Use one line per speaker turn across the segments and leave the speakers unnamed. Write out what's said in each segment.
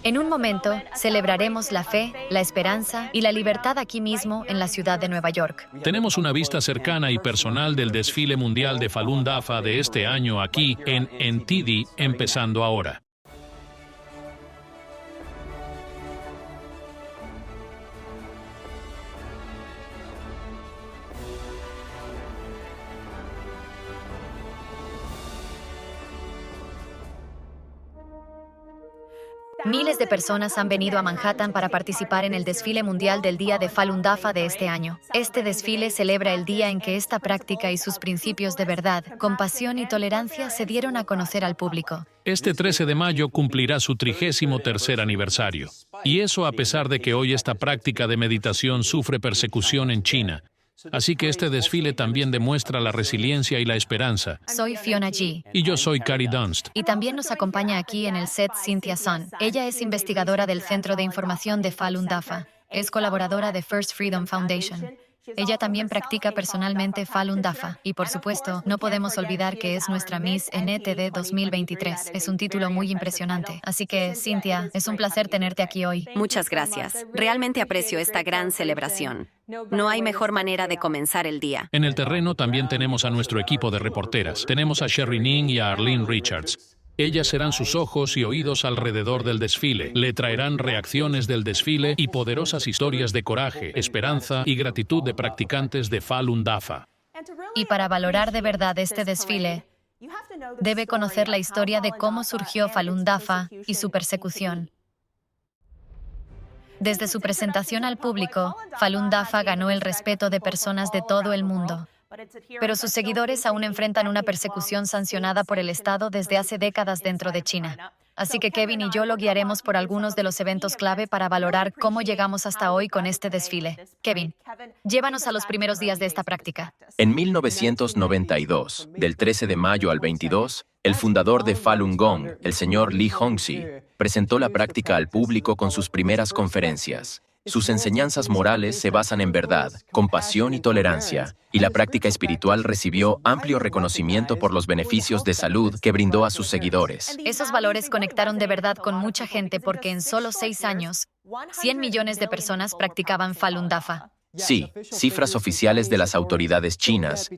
En un momento, celebraremos la fe, la esperanza y la libertad aquí mismo en la ciudad de Nueva York.
Tenemos una vista cercana y personal del desfile mundial de Falun Dafa de este año aquí en NTD, empezando ahora.
Miles de personas han venido a Manhattan para participar en el desfile mundial del Día de Falun Dafa de este año. Este desfile celebra el día en que esta práctica y sus principios de verdad, compasión y tolerancia se dieron a conocer al público.
Este 13 de mayo cumplirá su 33º aniversario. Y eso a pesar de que hoy esta práctica de meditación sufre persecución en China. Así que este desfile también demuestra la resiliencia y la esperanza.
Soy Fiona G.
Y yo soy Carrie Dunst.
Y también nos acompaña aquí en el set Cynthia Sun. Ella es investigadora del Centro de Información de Falun Dafa. Es colaboradora de First Freedom Foundation. Ella también practica personalmente Falun Dafa. Y por supuesto, no podemos olvidar que es nuestra Miss NTD 2023. Es un título muy impresionante. Así que, Cynthia, es un placer tenerte aquí hoy.
Muchas gracias. Realmente aprecio esta gran celebración. No hay mejor manera de comenzar el día.
En el terreno también tenemos a nuestro equipo de reporteras. Tenemos a Sherry Ning y a Arlene Richards. Ellas serán sus ojos y oídos alrededor del desfile. Le traerán reacciones del desfile y poderosas historias de coraje, esperanza y gratitud de practicantes de Falun Dafa.
Y para valorar de verdad este desfile, debe conocer la historia de cómo surgió Falun Dafa y su persecución. Desde su presentación al público, Falun Dafa ganó el respeto de personas de todo el mundo. Pero sus seguidores aún enfrentan una persecución sancionada por el Estado desde hace décadas dentro de China. Así que Kevin y yo lo guiaremos por algunos de los eventos clave para valorar cómo llegamos hasta hoy con este desfile. Kevin, llévanos a los primeros días de esta práctica.
En 1992, del 13 de mayo al 22, el fundador de Falun Gong, el señor Li Hongzhi, presentó la práctica al público con sus primeras conferencias. Sus enseñanzas morales se basan en verdad, compasión y tolerancia, y la práctica espiritual recibió amplio reconocimiento por los beneficios de salud que brindó a sus seguidores.
Esos valores conectaron de verdad con mucha gente porque en solo 6 años, 100 millones de personas practicaban Falun Dafa.
Sí, cifras oficiales de las autoridades chinas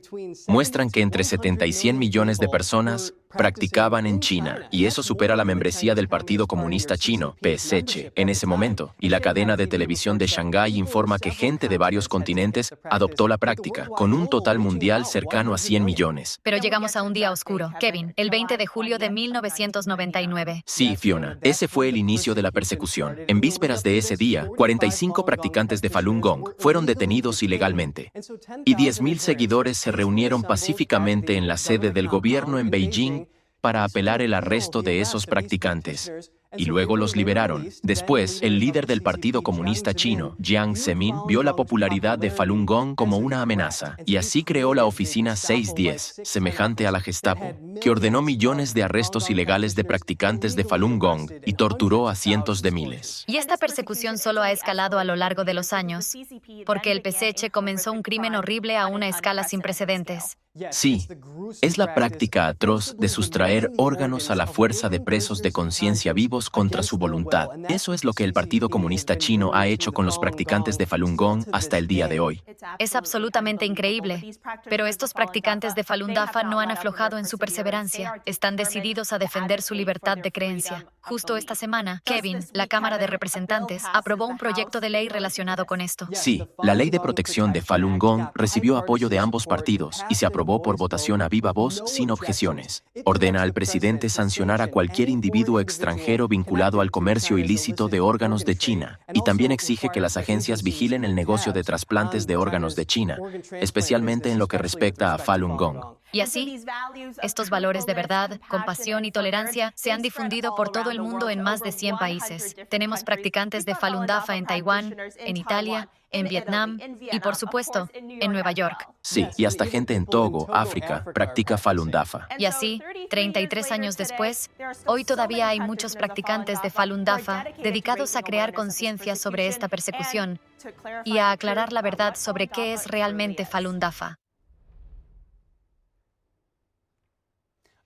muestran que entre 70 y 100 millones de personas practicaban en China, y eso supera la membresía del Partido Comunista Chino, PSC, en ese momento, y la cadena de televisión de Shanghái informa que gente de varios continentes adoptó la práctica, con un total mundial cercano a 100 millones.
Pero llegamos a un día oscuro, Kevin, el 20 de julio de 1999.
Sí, Fiona, ese fue el inicio de la persecución. En vísperas de ese día, 45 practicantes de Falun Gong fueron detenidos ilegalmente, y 10.000 seguidores se reunieron pacíficamente en la sede del gobierno en Beijing para apelar el arresto de esos practicantes, y luego los liberaron. Después, el líder del Partido Comunista Chino, Jiang Zemin, vio la popularidad de Falun Gong como una amenaza, y así creó la Oficina 610, semejante a la Gestapo, que ordenó millones de arrestos ilegales de practicantes de Falun Gong y torturó a cientos de miles.
Y esta persecución solo ha escalado a lo largo de los años, porque el PSC comenzó un crimen horrible a una escala sin precedentes.
Sí, es la práctica atroz de sustraer órganos a la fuerza de presos de conciencia vivos contra su voluntad. Eso es lo que el Partido Comunista Chino ha hecho con los practicantes de Falun Gong hasta el día de hoy.
Es absolutamente increíble, pero estos practicantes de Falun Dafa no han aflojado en su perseverancia. Están decididos a defender su libertad de creencia. Justo esta semana, Kevin, la Cámara de Representantes, aprobó un proyecto de ley relacionado con esto.
Sí, la ley de protección de Falun Gong recibió apoyo de ambos partidos y se aprobó por votación a viva voz sin objeciones. Ordena al presidente sancionar a cualquier individuo extranjero vinculado al comercio ilícito de órganos de China, y también exige que las agencias vigilen el negocio de trasplantes de órganos de China, especialmente en lo que respecta a Falun Gong.
Y así, estos valores de verdad, compasión y tolerancia se han difundido por todo el mundo en más de 100 países. Tenemos practicantes de Falun Dafa en Taiwán, en Italia, en Vietnam y, por supuesto, en Nueva York.
Sí, y hasta gente en Togo, África, practica Falun Dafa.
Y así, 33 años después, hoy todavía hay muchos practicantes de Falun Dafa dedicados a crear conciencia sobre esta persecución y a aclarar la verdad sobre qué es realmente Falun Dafa.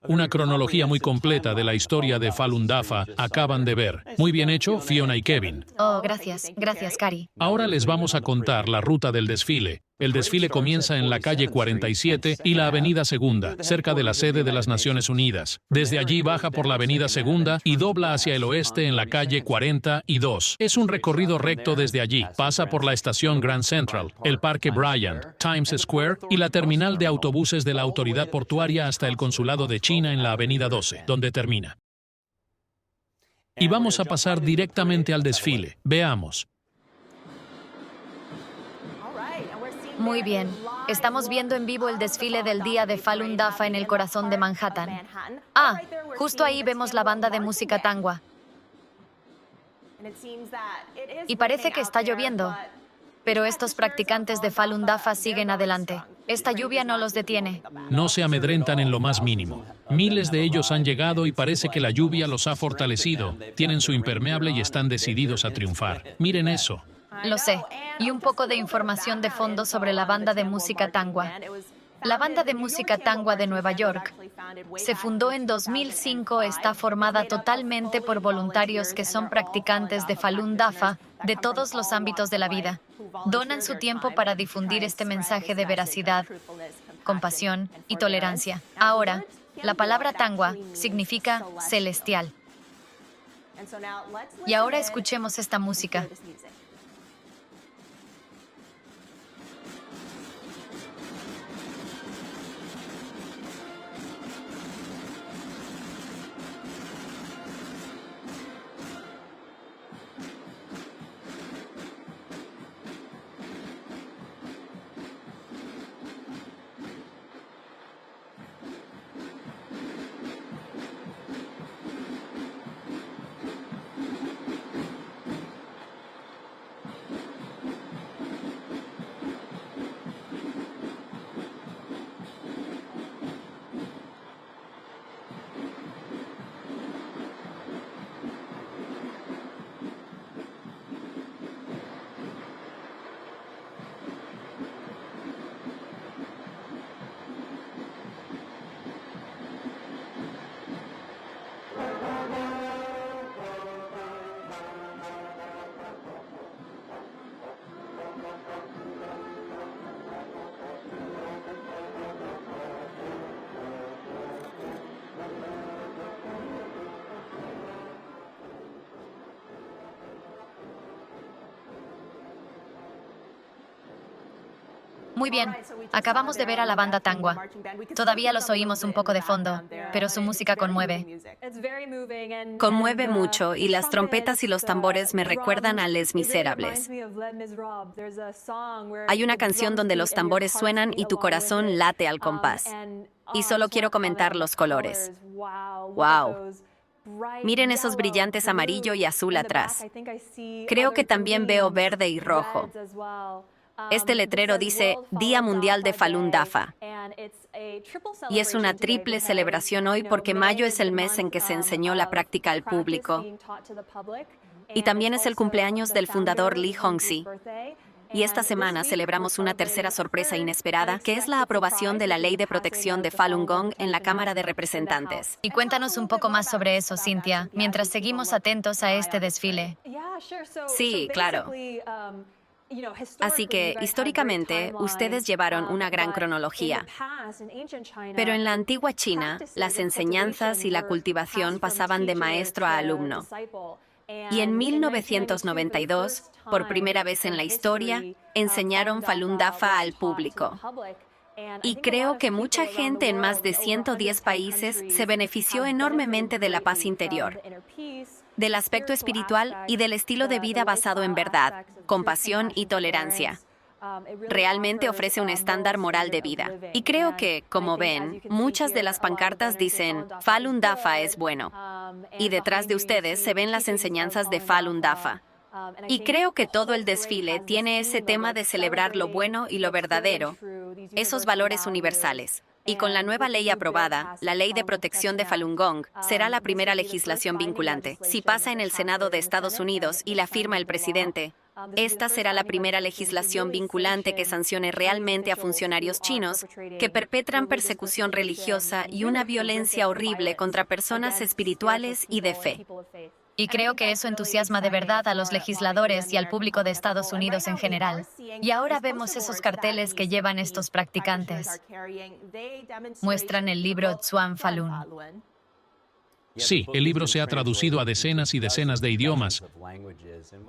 Una cronología muy completa de la historia de Falun Dafa acaban de ver. Muy bien hecho, Fiona y Kevin.
Oh, gracias. Gracias, Cari.
Ahora les vamos a contar la ruta del desfile. El desfile comienza en la calle 47 y la avenida Segunda, cerca de la sede de las Naciones Unidas. Desde allí baja por la avenida Segunda y dobla hacia el oeste en la calle 42. Es un recorrido recto desde allí. Pasa por la estación Grand Central, el Parque Bryant, Times Square y la terminal de autobuses de la autoridad portuaria hasta el consulado de China en la avenida 12, donde termina. Y vamos a pasar directamente al desfile. Veamos.
Muy bien. Estamos viendo en vivo el desfile del día de Falun Dafa en el corazón de Manhattan. Ah, justo ahí vemos la banda de música Tangwa. Y parece que está lloviendo. Pero estos practicantes de Falun Dafa siguen adelante. Esta lluvia no los detiene.
No se amedrentan en lo más mínimo. Miles de ellos han llegado y parece que la lluvia los ha fortalecido. Tienen su impermeable y están decididos a triunfar. Miren eso.
Lo sé. Y un poco de información de fondo sobre la banda de música Tangwa. La banda de música Tangwa de Nueva York se fundó en 2005. Está formada totalmente por voluntarios que son practicantes de Falun Dafa de todos los ámbitos de la vida. Donan su tiempo para difundir este mensaje de veracidad, compasión y tolerancia. Ahora, la palabra Tangwa significa celestial. Y ahora escuchemos esta música. Muy bien, acabamos de ver a la banda Tangwa. Todavía los oímos un poco de fondo, pero su música conmueve.
Conmueve mucho y las trompetas y los tambores me recuerdan a Les Miserables. Hay una canción donde los tambores suenan y tu corazón late al compás. Y solo quiero comentar los colores. ¡Wow! Miren esos brillantes amarillo y azul atrás. Creo que también veo verde y rojo. Este letrero dice Día Mundial de Falun Dafa. Y es una triple celebración hoy porque mayo es el mes en que se enseñó la práctica al público. Y también es el cumpleaños del fundador Lee Hongzhi. Y esta semana celebramos una tercera sorpresa inesperada, que es la aprobación de la Ley de Protección de Falun Gong en la Cámara de Representantes.
Y cuéntanos un poco más sobre eso, Cynthia, mientras seguimos atentos a este desfile.
Sí, claro. Así que, históricamente, ustedes llevaron una gran cronología. Pero en la antigua China, las enseñanzas y la cultivación pasaban de maestro a alumno. Y en 1992, por primera vez en la historia, enseñaron Falun Dafa al público. Y creo que mucha gente en más de 110 países se benefició enormemente de la paz interior, del aspecto espiritual y del estilo de vida basado en verdad, compasión y tolerancia. Realmente ofrece un estándar moral de vida. Y creo que, como ven, muchas de las pancartas dicen Falun Dafa es bueno. Y detrás de ustedes se ven las enseñanzas de Falun Dafa. Y creo que todo el desfile tiene ese tema de celebrar lo bueno y lo verdadero, esos valores universales. Y con la nueva ley aprobada, la Ley de Protección de Falun Gong será la primera legislación vinculante. Si pasa en el Senado de Estados Unidos y la firma el presidente, Esta será la primera legislación vinculante que sancione realmente a funcionarios chinos que perpetran persecución religiosa y una violencia horrible contra personas espirituales y de fe.
Y creo que eso entusiasma de verdad a los legisladores y al público de Estados Unidos en general. Y ahora vemos esos carteles que llevan estos practicantes. Muestran el libro Zhuang Falun.
Sí, el libro se ha traducido a decenas y decenas de idiomas.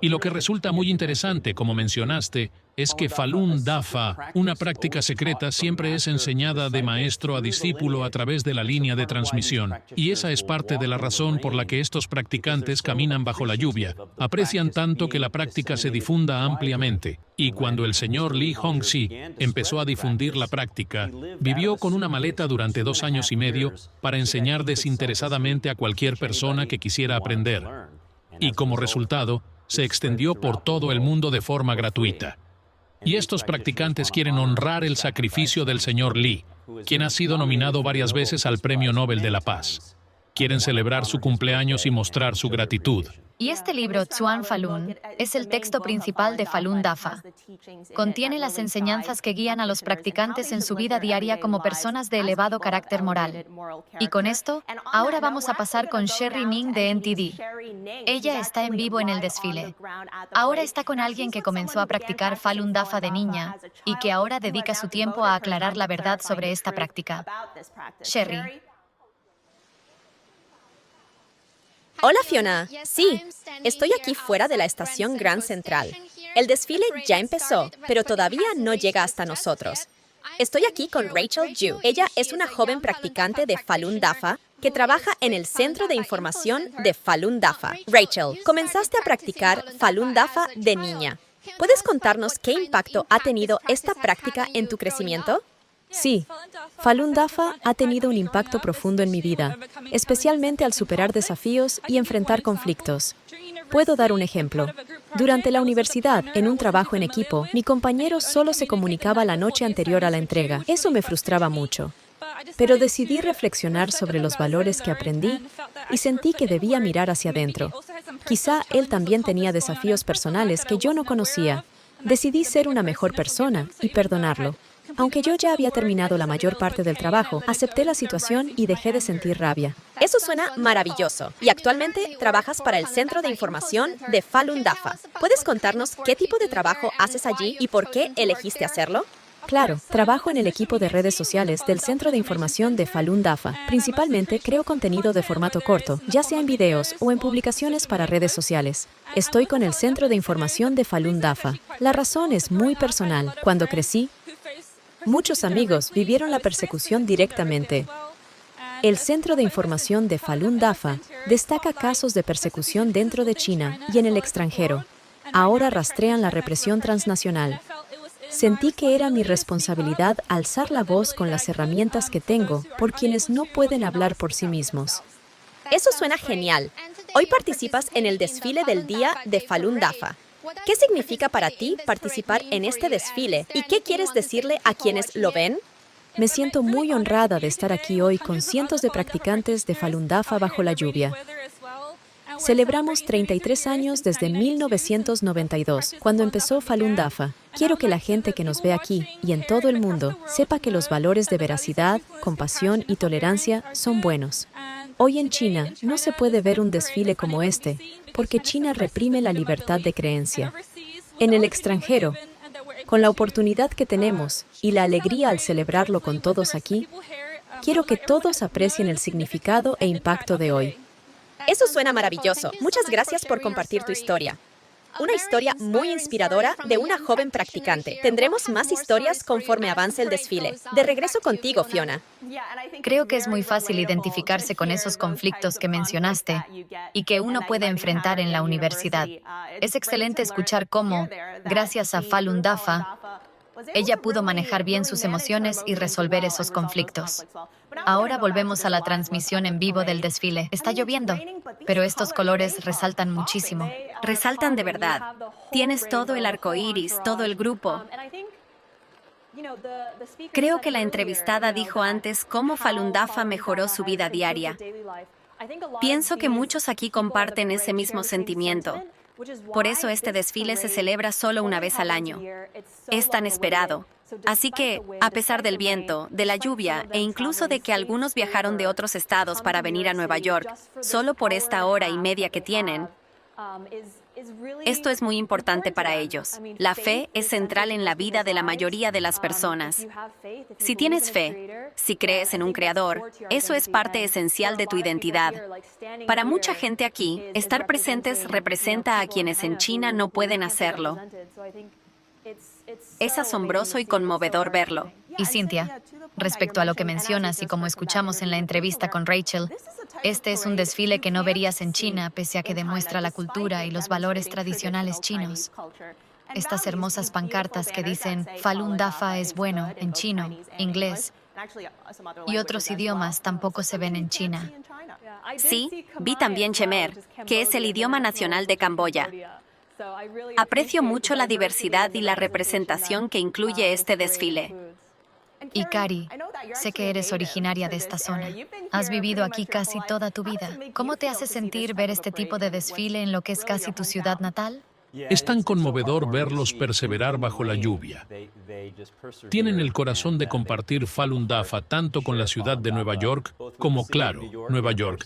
Y lo que resulta muy interesante, como mencionaste, es que Falun Dafa, una práctica secreta, siempre es enseñada de maestro a discípulo a través de la línea de transmisión. Y esa es parte de la razón por la que estos practicantes caminan bajo la lluvia. Aprecian tanto que la práctica se difunda ampliamente. Y cuando el señor Li Hongzhi empezó a difundir la práctica, vivió con una maleta durante 2 años y medio para enseñar desinteresadamente a cualquier persona que quisiera aprender. Y como resultado, se extendió por todo el mundo de forma gratuita. Y estos practicantes quieren honrar el sacrificio del señor Li, quien ha sido nominado varias veces al Premio Nobel de la Paz. Quieren celebrar su cumpleaños y mostrar su gratitud.
Y este libro, Zhuang Falun, es el texto principal de Falun Dafa. Contiene las enseñanzas que guían a los practicantes en su vida diaria como personas de elevado carácter moral. Y con esto, ahora vamos a pasar con Sherry Ning de NTD. Ella está en vivo en el desfile. Ahora está con alguien que comenzó a practicar Falun Dafa de niña y que ahora dedica su tiempo a aclarar la verdad sobre esta práctica. Sherry.
Hola Fiona, sí, estoy aquí fuera de la estación Grand Central. El desfile ya empezó, pero todavía no llega hasta nosotros. Estoy aquí con Rachel Ju. Ella es una joven practicante de Falun Dafa que trabaja en el Centro de Información de Falun Dafa. Rachel, comenzaste a practicar Falun Dafa de niña. ¿Puedes contarnos qué impacto ha tenido esta práctica en tu crecimiento?
Sí, Falun Dafa ha tenido un impacto profundo en mi vida, especialmente al superar desafíos y enfrentar conflictos. Puedo dar un ejemplo. Durante la universidad, en un trabajo en equipo, mi compañero solo se comunicaba la noche anterior a la entrega. Eso me frustraba mucho. Pero decidí reflexionar sobre los valores que aprendí y sentí que debía mirar hacia adentro. Quizá él también tenía desafíos personales que yo no conocía. Decidí ser una mejor persona y perdonarlo. Aunque yo ya había terminado la mayor parte del trabajo, acepté la situación y dejé de sentir rabia.
Eso suena maravilloso. Y actualmente trabajas para el Centro de Información de Falun Dafa. ¿Puedes contarnos qué tipo de trabajo haces allí y por qué elegiste hacerlo?
Claro, trabajo en el equipo de redes sociales del Centro de Información de Falun Dafa. Principalmente creo contenido de formato corto, ya sea en videos o en publicaciones para redes sociales. Estoy con el Centro de Información de Falun Dafa. La razón es muy personal. Cuando crecí, muchos amigos vivieron la persecución directamente. El Centro de Información de Falun Dafa destaca casos de persecución dentro de China y en el extranjero. Ahora rastrean la represión transnacional. Sentí que era mi responsabilidad alzar la voz con las herramientas que tengo por quienes no pueden hablar por sí mismos.
Eso suena genial. Hoy participas en el desfile del Día de Falun Dafa. ¿Qué significa para ti participar en este desfile y qué quieres decirle a quienes lo ven?
Me siento muy honrada de estar aquí hoy con cientos de practicantes de Falun Dafa bajo la lluvia. Celebramos 33 años desde 1992, cuando empezó Falun Dafa. Quiero que la gente que nos ve aquí y en todo el mundo sepa que los valores de veracidad, compasión y tolerancia son buenos. Hoy en China no se puede ver un desfile como este, porque China reprime la libertad de creencia. En el extranjero, con la oportunidad que tenemos y la alegría al celebrarlo con todos aquí, quiero que todos aprecien el significado e impacto de hoy.
Eso suena maravilloso. Muchas gracias por compartir tu historia. Una historia muy inspiradora de una joven practicante. Tendremos más historias conforme avance el desfile. De regreso contigo, Fiona.
Creo que es muy fácil identificarse con esos conflictos que mencionaste y que uno puede enfrentar en la universidad. Es excelente escuchar cómo, gracias a Falun Dafa, ella pudo manejar bien sus emociones y resolver esos conflictos. Ahora volvemos a la transmisión en vivo del desfile. Está lloviendo, pero estos colores resaltan muchísimo.
Resaltan de verdad. Tienes todo el arco iris, todo el grupo. Creo que la entrevistada dijo antes cómo Falun Dafa mejoró su vida diaria. Pienso que muchos aquí comparten ese mismo sentimiento. Por eso este desfile se celebra solo una vez al año. Es tan esperado. Así que, a pesar del viento, de la lluvia e incluso de que algunos viajaron de otros estados para venir a Nueva York, solo por esta hora y media que tienen, esto es muy importante para ellos. La fe es central en la vida de la mayoría de las personas. Si tienes fe, si crees en un creador, eso es parte esencial de tu identidad. Para mucha gente aquí, estar presentes representa a quienes en China no pueden hacerlo. Es asombroso y conmovedor verlo.
Y Cynthia, respecto a lo que mencionas y como escuchamos en la entrevista con Rachel, este es un desfile que no verías en China, pese a que demuestra la cultura y los valores tradicionales chinos. Estas hermosas pancartas que dicen Falun Dafa es bueno en chino, inglés y otros idiomas tampoco se ven en China.
Sí, vi también Khmer, que es el idioma nacional de Camboya. Aprecio mucho la diversidad y la representación que incluye este desfile.
Y Kari, sé que eres originaria de esta zona. Has vivido aquí casi toda tu vida. ¿Cómo te hace sentir ver este tipo de desfile en lo que es casi tu ciudad natal?
Es tan conmovedor verlos perseverar bajo la lluvia. Tienen el corazón de compartir Falun Dafa tanto con la ciudad de Nueva York como, claro, Nueva York,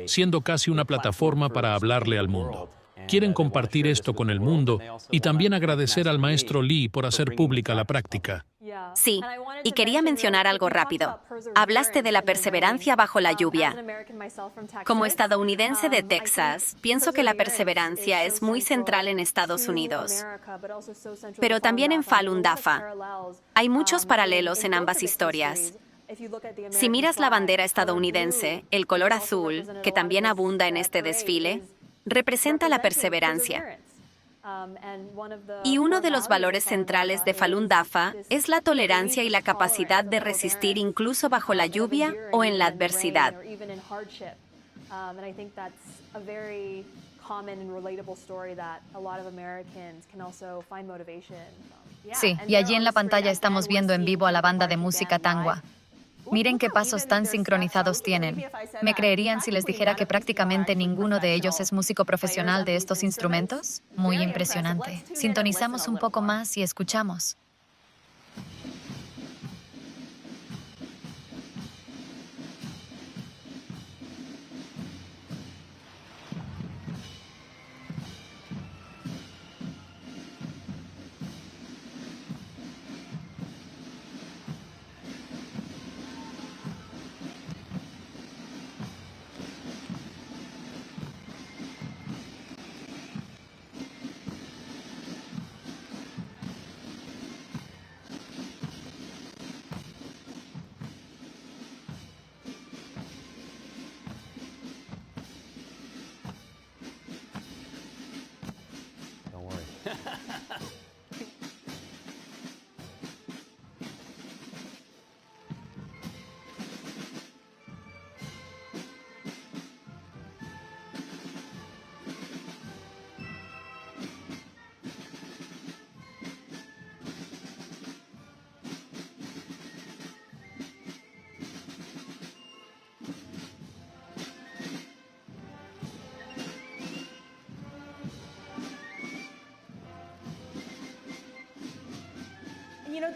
siendo casi una plataforma para hablarle al mundo. Quieren compartir esto con el mundo y también agradecer al maestro Lee por hacer pública la práctica.
Sí, y quería mencionar algo rápido. Hablaste de la perseverancia bajo la lluvia. Como estadounidense de Texas, pienso que la perseverancia es muy central en Estados Unidos, pero también en Falun Dafa. Hay muchos paralelos en ambas historias. Si miras la bandera estadounidense, el color azul, que también abunda en este desfile, representa la perseverancia. Y uno de los valores centrales de Falun Dafa es la tolerancia y la capacidad de resistir incluso bajo la lluvia o en la adversidad.
Sí, y allí en la pantalla estamos viendo en vivo a la banda de música Tangwa. Miren qué pasos tan sincronizados tienen. ¿Me creerían si les dijera que prácticamente ninguno de ellos es músico profesional de estos instrumentos? Muy impresionante. Sintonizamos un poco más y escuchamos.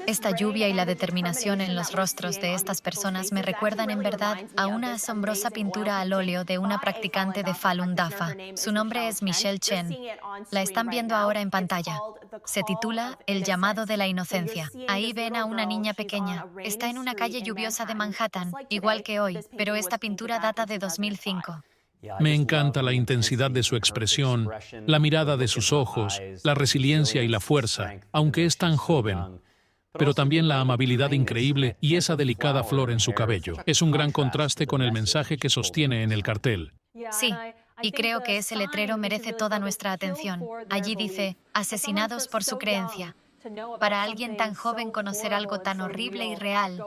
Esta lluvia y la determinación en los rostros de estas personas me recuerdan en verdad a una asombrosa pintura al óleo de una practicante de Falun Dafa. Su nombre es Michelle Chen. La están viendo ahora en pantalla. Se titula El llamado de la inocencia. Ahí ven a una niña pequeña. Está en una calle lluviosa de Manhattan, igual que hoy, pero esta pintura data de 2005.
Me encanta la intensidad de su expresión, la mirada de sus ojos, la resiliencia y la fuerza, aunque es tan joven, pero también la amabilidad increíble y esa delicada flor en su cabello. Es un gran contraste con el mensaje que sostiene en el cartel.
Sí, y creo que ese letrero merece toda nuestra atención. Allí dice, asesinados por su creencia. Para alguien tan joven conocer algo tan horrible y real,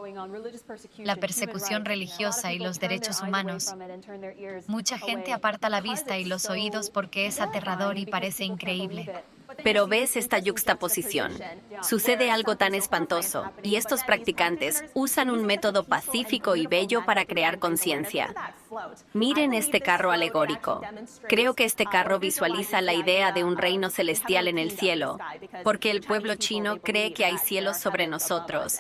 la persecución religiosa y los derechos humanos, mucha gente aparta la vista y los oídos porque es aterrador y parece increíble.
Pero ves esta yuxtaposición. Sucede algo tan espantoso, y estos practicantes usan un método pacífico y bello para crear conciencia. Miren este carro alegórico. Creo que este carro visualiza la idea de un reino celestial en el cielo, porque el pueblo chino cree que hay cielos sobre nosotros,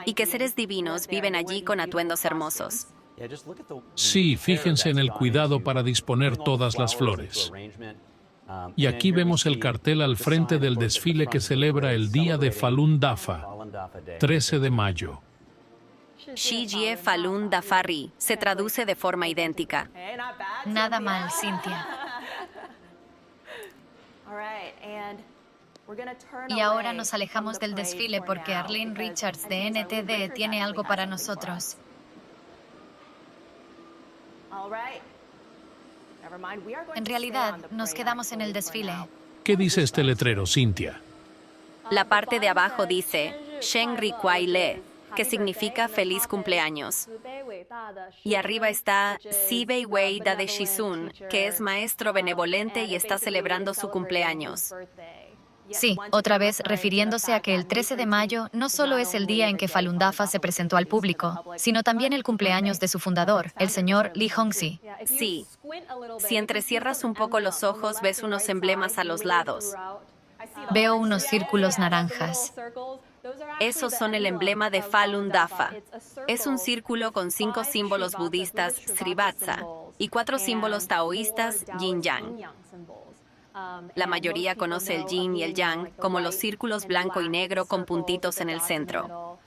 y que seres divinos viven allí con atuendos hermosos.
Sí, fíjense en el cuidado para disponer todas las flores. Y aquí vemos el cartel al frente del desfile que celebra el día de Falun Dafa, 13 de mayo.
Shi Jie Falun Dafari se traduce de forma idéntica.
Nada mal, Cynthia. Y ahora nos alejamos del desfile porque Arlene Richards de NTD tiene algo para nosotros. En realidad, nos quedamos en el desfile.
¿Qué dice este letrero, Cynthia?
La parte de abajo dice Sheng Ri Kuai Le, que significa feliz cumpleaños. Y arriba está Si Bei Wei Da de Shizun, que es maestro benevolente y está celebrando su cumpleaños.
Sí, otra vez refiriéndose a que el 13 de mayo no solo es el día en que Falun Dafa se presentó al público, sino también el cumpleaños de su fundador, el señor Li Hongzhi.
Sí. Si entrecierras un poco los ojos, ves unos emblemas a los lados.
Veo unos círculos naranjas.
Esos son el emblema de Falun Dafa. Es un círculo con 5 símbolos budistas Srivatsa y 4 símbolos taoístas Yin-Yang. La mayoría conoce el yin y el yang como los círculos blanco y negro con puntitos en el centro.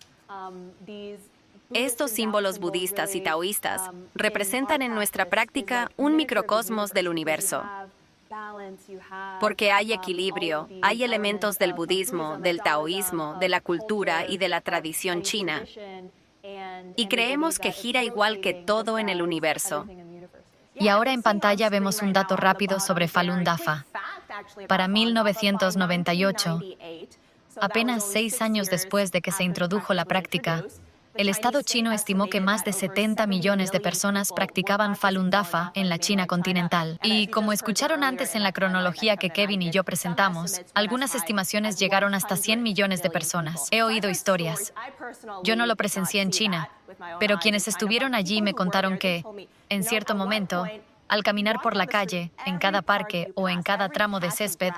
Estos símbolos budistas y taoístas representan en nuestra práctica un microcosmos del universo. Porque hay equilibrio, hay elementos del budismo, del taoísmo, de la cultura y de la tradición china. Y creemos que gira igual que todo en el universo.
Y ahora en pantalla vemos un dato rápido sobre Falun Dafa. Para 1998, apenas 6 años después de que se introdujo la práctica, el Estado chino estimó que más de 70 millones de personas practicaban Falun Dafa en la China continental. Y como escucharon antes en la cronología que Kevin y yo presentamos, algunas estimaciones llegaron hasta 100 millones de personas. He oído historias. Yo no lo presencié en China, pero quienes estuvieron allí me contaron que, en cierto momento, al caminar por la calle, en cada parque o en cada tramo de césped,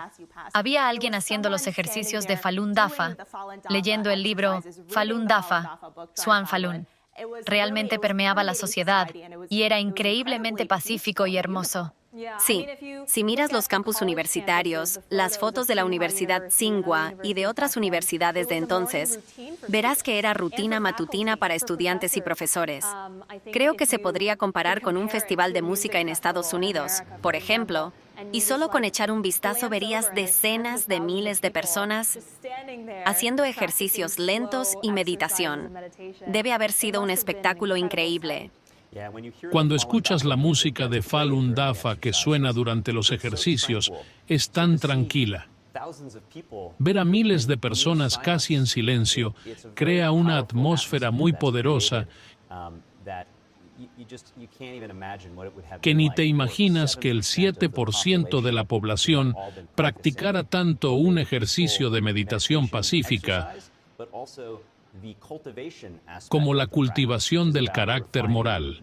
había alguien haciendo los ejercicios de Falun Dafa, leyendo el libro Falun Dafa, Swan Falun. Realmente permeaba la sociedad y era increíblemente pacífico y hermoso.
Sí, si miras los campus universitarios, las fotos de la Universidad Tsinghua y de otras universidades de entonces, verás que era rutina matutina para estudiantes y profesores. Creo que se podría comparar con un festival de música en Estados Unidos, por ejemplo, y solo con echar un vistazo verías decenas de miles de personas haciendo ejercicios lentos y meditación. Debe haber sido un espectáculo increíble.
Cuando escuchas la música de Falun Dafa que suena durante los ejercicios, es tan tranquila. Ver a miles de personas casi en silencio crea una atmósfera muy poderosa que ni te imaginas que el 7% de la población practicara tanto un ejercicio de meditación pacífica como la cultivación del carácter moral.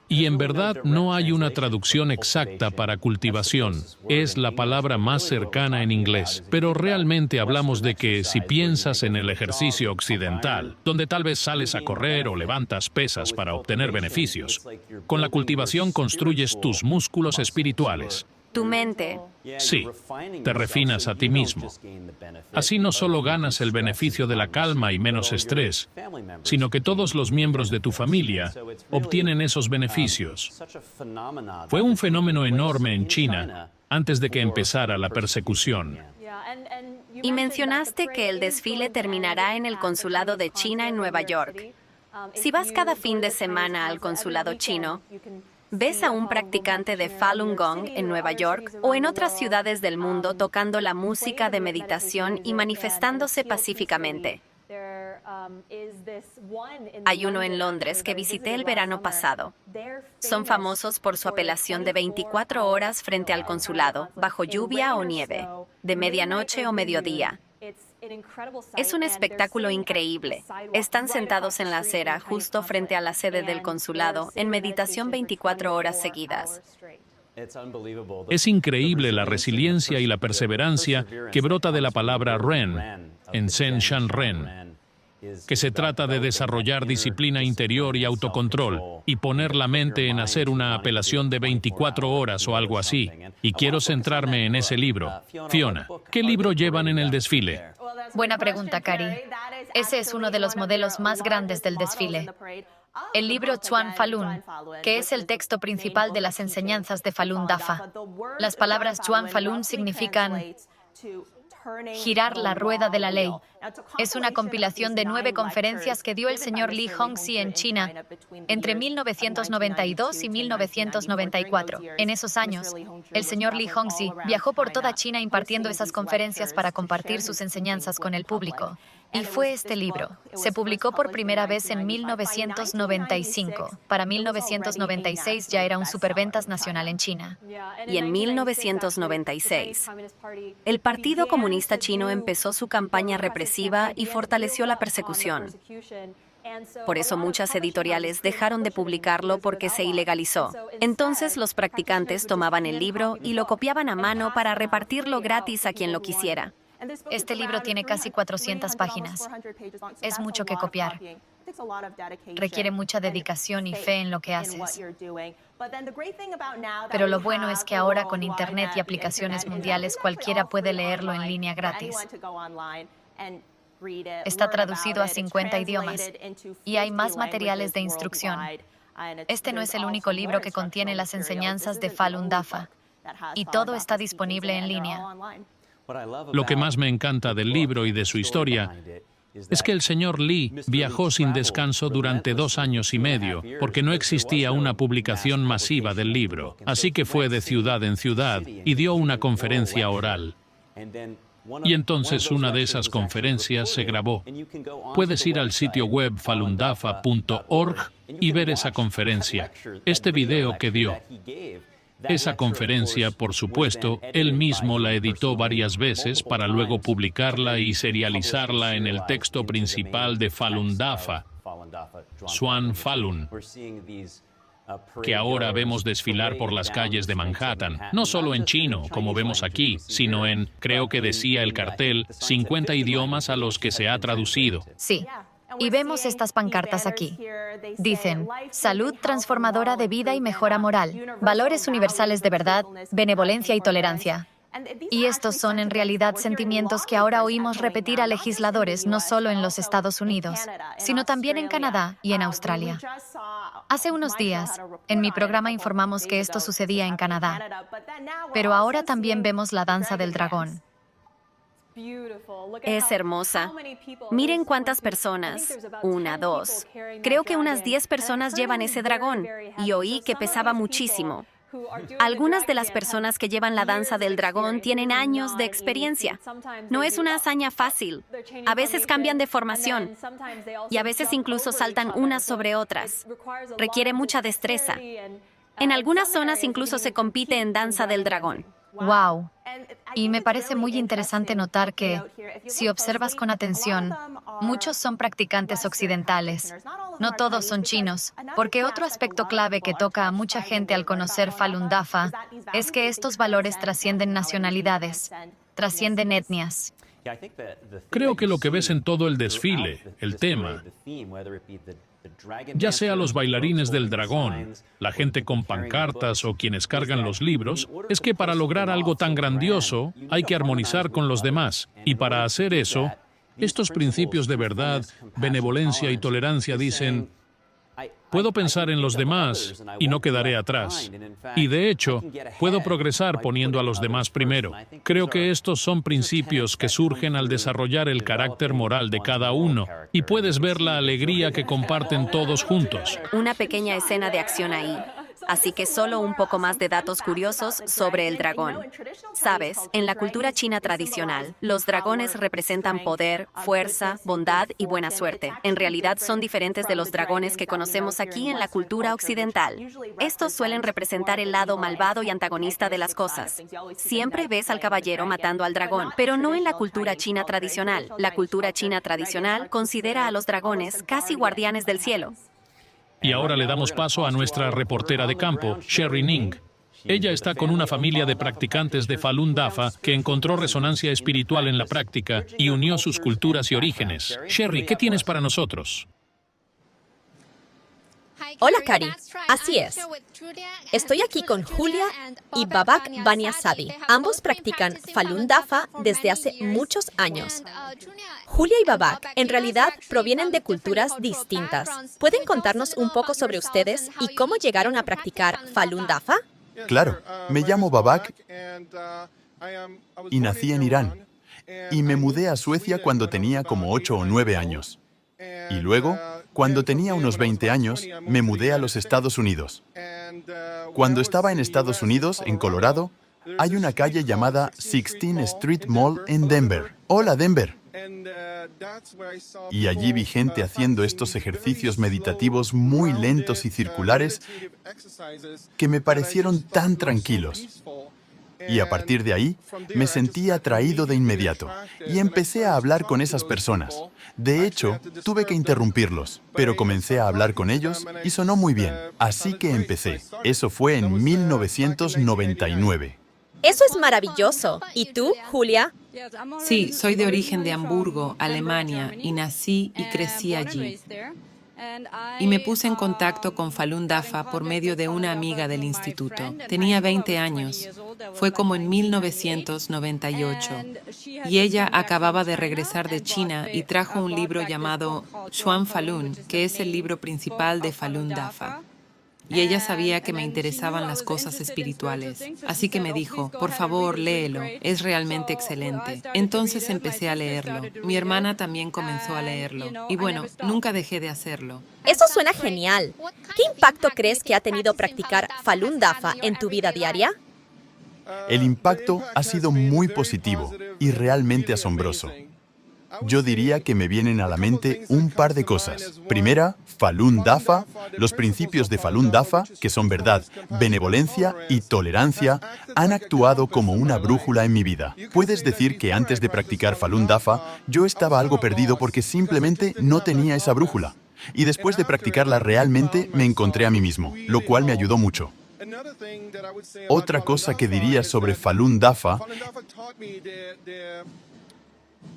Y en verdad no hay una traducción exacta para cultivación, es la palabra más cercana en inglés, pero realmente hablamos de que si piensas en el ejercicio occidental, donde tal vez sales a correr o levantas pesas para obtener beneficios, con la cultivación construyes tus músculos espirituales.
Tu mente.
Sí, te refinas a ti mismo. Así no solo ganas el beneficio de la calma y menos estrés, sino que todos los miembros de tu familia obtienen esos beneficios. Fue un fenómeno enorme en China antes de que empezara la persecución.
Y mencionaste que el desfile terminará en el consulado de China en Nueva York. Si vas cada fin de semana al consulado chino, ¿ves a un practicante de Falun Gong en Nueva York o en otras ciudades del mundo tocando la música de meditación y manifestándose pacíficamente? Hay uno en Londres que visité el verano pasado. Son famosos por su apelación de 24 horas frente al consulado, bajo lluvia o nieve, de medianoche o mediodía. Es un espectáculo increíble. Están sentados en la acera, justo frente a la sede del consulado, en meditación 24 horas seguidas.
Es increíble la resiliencia y la perseverancia que brota de la palabra Ren, en Sen Shan Ren, que se trata de desarrollar disciplina interior y autocontrol, y poner la mente en hacer una apelación de 24 horas o algo así. Y quiero centrarme en ese libro. Fiona, ¿qué libro llevan en el desfile?
Buena pregunta, Cari. Ese es uno de los modelos más grandes del desfile. El libro Chuan Falun, que es el texto principal de las enseñanzas de Falun Dafa. Las palabras Chuan Falun significan girar la rueda de la ley. Es una compilación de 9 conferencias que dio el señor Li Hongzhi en China entre 1992 y 1994. En esos años, el señor Li Hongzhi viajó por toda China impartiendo esas conferencias para compartir sus enseñanzas con el público. Y fue este libro. Se publicó por primera vez en 1995. Para 1996 ya era un superventas nacional en China.
Y en 1996, el Partido Comunista Chino empezó su campaña represiva y fortaleció la persecución. Por eso muchas editoriales dejaron de publicarlo porque se ilegalizó. Entonces los practicantes tomaban el libro y lo copiaban a mano para repartirlo gratis a quien lo quisiera.
Este libro tiene casi 400 páginas. Es mucho que copiar. Requiere mucha dedicación y fe en lo que haces. Pero lo bueno es que ahora con Internet y aplicaciones mundiales cualquiera puede leerlo en línea gratis. Está traducido a 50 idiomas y hay más materiales de instrucción. Este no es el único libro que contiene las enseñanzas de Falun Dafa y todo está disponible en línea.
Lo que más me encanta del libro y de su historia es que el señor Li viajó sin descanso durante 2 años y medio, porque no existía una publicación masiva del libro. Así que fue de ciudad en ciudad y dio una conferencia oral. Y entonces una de esas conferencias se grabó. Puedes ir al sitio web falundafa.org y ver esa conferencia, este video que dio. Esa conferencia, por supuesto, él mismo la editó varias veces para luego publicarla y serializarla en el texto principal de Falun Dafa, Chuan Falun, que ahora vemos desfilar por las calles de Manhattan, no solo en chino, como vemos aquí, sino en, creo que decía el cartel, 50 idiomas a los que se ha traducido.
Sí. Y vemos estas pancartas aquí. Dicen, salud transformadora de vida y mejora moral, valores universales de verdad, benevolencia y tolerancia. Y estos son en realidad sentimientos que ahora oímos repetir a legisladores no solo en los Estados Unidos, sino también en Canadá y en Australia. Hace unos días, en mi programa informamos que esto sucedía en Canadá, pero ahora también vemos la danza del dragón.
Es hermosa. Miren cuántas personas. 1, 2. Creo que unas 10 personas llevan ese dragón. Y oí que pesaba muchísimo. Algunas de las personas que llevan la danza del dragón tienen años de experiencia. No es una hazaña fácil. A veces cambian de formación. Y a veces incluso saltan unas sobre otras. Requiere mucha destreza. En algunas zonas incluso se compite en danza del dragón.
¡Wow! Y me parece muy interesante notar que, si observas con atención, muchos son practicantes occidentales. No todos son chinos, porque otro aspecto clave que toca a mucha gente al conocer Falun Dafa es que estos valores trascienden nacionalidades, trascienden etnias.
Creo que lo que ves en todo el desfile, el tema, ya sea los bailarines del dragón, la gente con pancartas o quienes cargan los libros, es que para lograr algo tan grandioso hay que armonizar con los demás. Y para hacer eso, estos principios de verdad, benevolencia y tolerancia dicen, puedo pensar en los demás y no quedaré atrás. Y de hecho, puedo progresar poniendo a los demás primero. Creo que estos son principios que surgen al desarrollar el carácter moral de cada uno y puedes ver la alegría que comparten todos juntos.
Una pequeña escena de acción ahí. así que solo un poco más de datos curiosos sobre el dragón. Sabes, en la cultura china tradicional, los dragones representan poder, fuerza, bondad y buena suerte. En realidad son diferentes de los dragones que conocemos aquí en la cultura occidental. Estos suelen representar el lado malvado y antagonista de las cosas. Siempre ves al caballero matando al dragón, pero no en la cultura china tradicional. La cultura china tradicional considera a los dragones casi guardianes del cielo.
Y ahora le damos paso a nuestra reportera de campo, Sherry Ning. Ella está con una familia de practicantes de Falun Dafa que encontró resonancia espiritual en la práctica y unió sus culturas y orígenes. Sherry, ¿qué tienes para nosotros?
Hola, Cari. Así es. Estoy aquí con Julia y Babak Baniasadi. Ambos practican Falun Dafa desde hace muchos años. Julia y Babak en realidad provienen de culturas distintas. ¿Pueden contarnos un poco sobre ustedes y cómo llegaron a practicar Falun Dafa?
Claro, me llamo Babak y nací en Irán. Y me mudé a Suecia cuando tenía como 8 o 9 años. Y luego, cuando tenía unos 20 años, me mudé a los Estados Unidos. Cuando estaba en Estados Unidos, en Colorado, hay una calle llamada 16th Street Mall en Denver. ¡Hola, Denver! Y allí vi gente haciendo estos ejercicios meditativos muy lentos y circulares que me parecieron tan tranquilos. Y a partir de ahí, me sentí atraído de inmediato y empecé a hablar con esas personas. De hecho, tuve que interrumpirlos, pero comencé a hablar con ellos y sonó muy bien. Así que empecé. Eso fue en 1999.
Eso es maravilloso. ¿Y tú, Julia?
Sí, soy de origen de Hamburgo, Alemania, y nací y crecí allí. Y me puse en contacto con Falun Dafa por medio de una amiga del instituto. Tenía 20 años. Fue como en 1998. Y ella acababa de regresar de China y trajo un libro llamado Xuan Falun, que es el libro principal de Falun Dafa. Y ella sabía que me interesaban las cosas espirituales. Así que me dijo, por favor, léelo, es realmente excelente. Entonces empecé a leerlo. Mi hermana también comenzó a leerlo. Y bueno, nunca dejé de hacerlo.
Eso suena genial. ¿Qué impacto crees que ha tenido practicar Falun Dafa en tu vida diaria?
El impacto ha sido muy positivo y realmente asombroso. Yo diría que me vienen a la mente un par de cosas. Primera, Falun Dafa, los principios de Falun Dafa, que son verdad, benevolencia y tolerancia, han actuado como una brújula en mi vida. Puedes decir que antes de practicar Falun Dafa, yo estaba algo perdido porque simplemente no tenía esa brújula. Y después de practicarla realmente me encontré a mí mismo, lo cual me ayudó mucho. Otra cosa que diría sobre Falun Dafa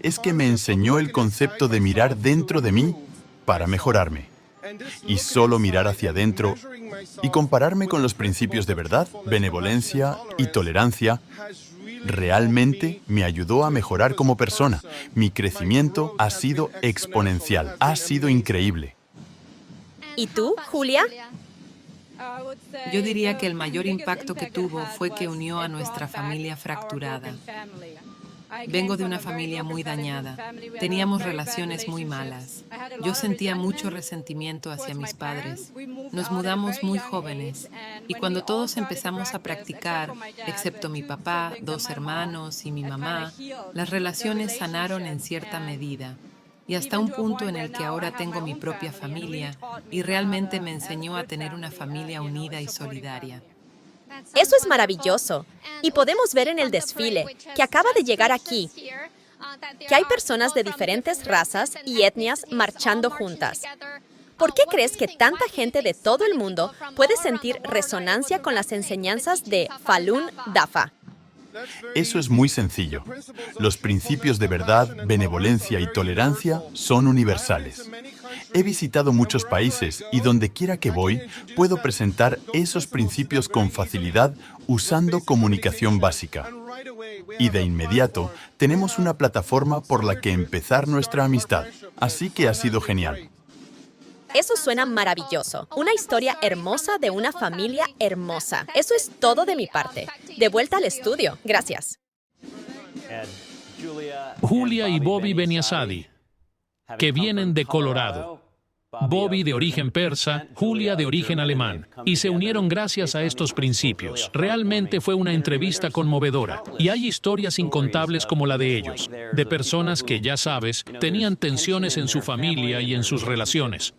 es que me enseñó el concepto de mirar dentro de mí para mejorarme. Y solo mirar hacia adentro y compararme con los principios de verdad, benevolencia y tolerancia realmente me ayudó a mejorar como persona. Mi crecimiento ha sido exponencial, ha sido increíble.
¿Y tú, Julia?
Yo diría que el mayor impacto que tuvo fue que unió a nuestra familia fracturada. Vengo de una familia muy dañada. Teníamos relaciones muy malas. Yo sentía mucho resentimiento hacia mis padres. Nos mudamos muy jóvenes y cuando todos empezamos a practicar, excepto mi papá, 2 hermanos y mi mamá, las relaciones sanaron en cierta medida. Y hasta un punto en el que ahora tengo mi propia familia y realmente me enseñó a tener una familia unida y solidaria.
Eso es maravilloso. Y podemos ver en el desfile que acaba de llegar aquí que hay personas de diferentes razas y etnias marchando juntas. ¿Por qué crees que tanta gente de todo el mundo puede sentir resonancia con las enseñanzas de Falun Dafa?
Eso es muy sencillo. Los principios de verdad, benevolencia y tolerancia son universales. He visitado muchos países y donde quiera que voy, puedo presentar esos principios con facilidad usando comunicación básica. Y de inmediato, tenemos una plataforma por la que empezar nuestra amistad. Así que ha sido genial.
Eso suena maravilloso. Una historia hermosa de una familia hermosa. Eso es todo de mi parte. De vuelta al estudio. Gracias.
Julia y Bobby Beniasadi, que vienen de Colorado. Bobby de origen persa, Julia de origen alemán, y se unieron gracias a estos principios. Realmente fue una entrevista conmovedora, y hay historias incontables como la de ellos, de personas que, ya sabes, tenían tensiones en su familia y en sus relaciones.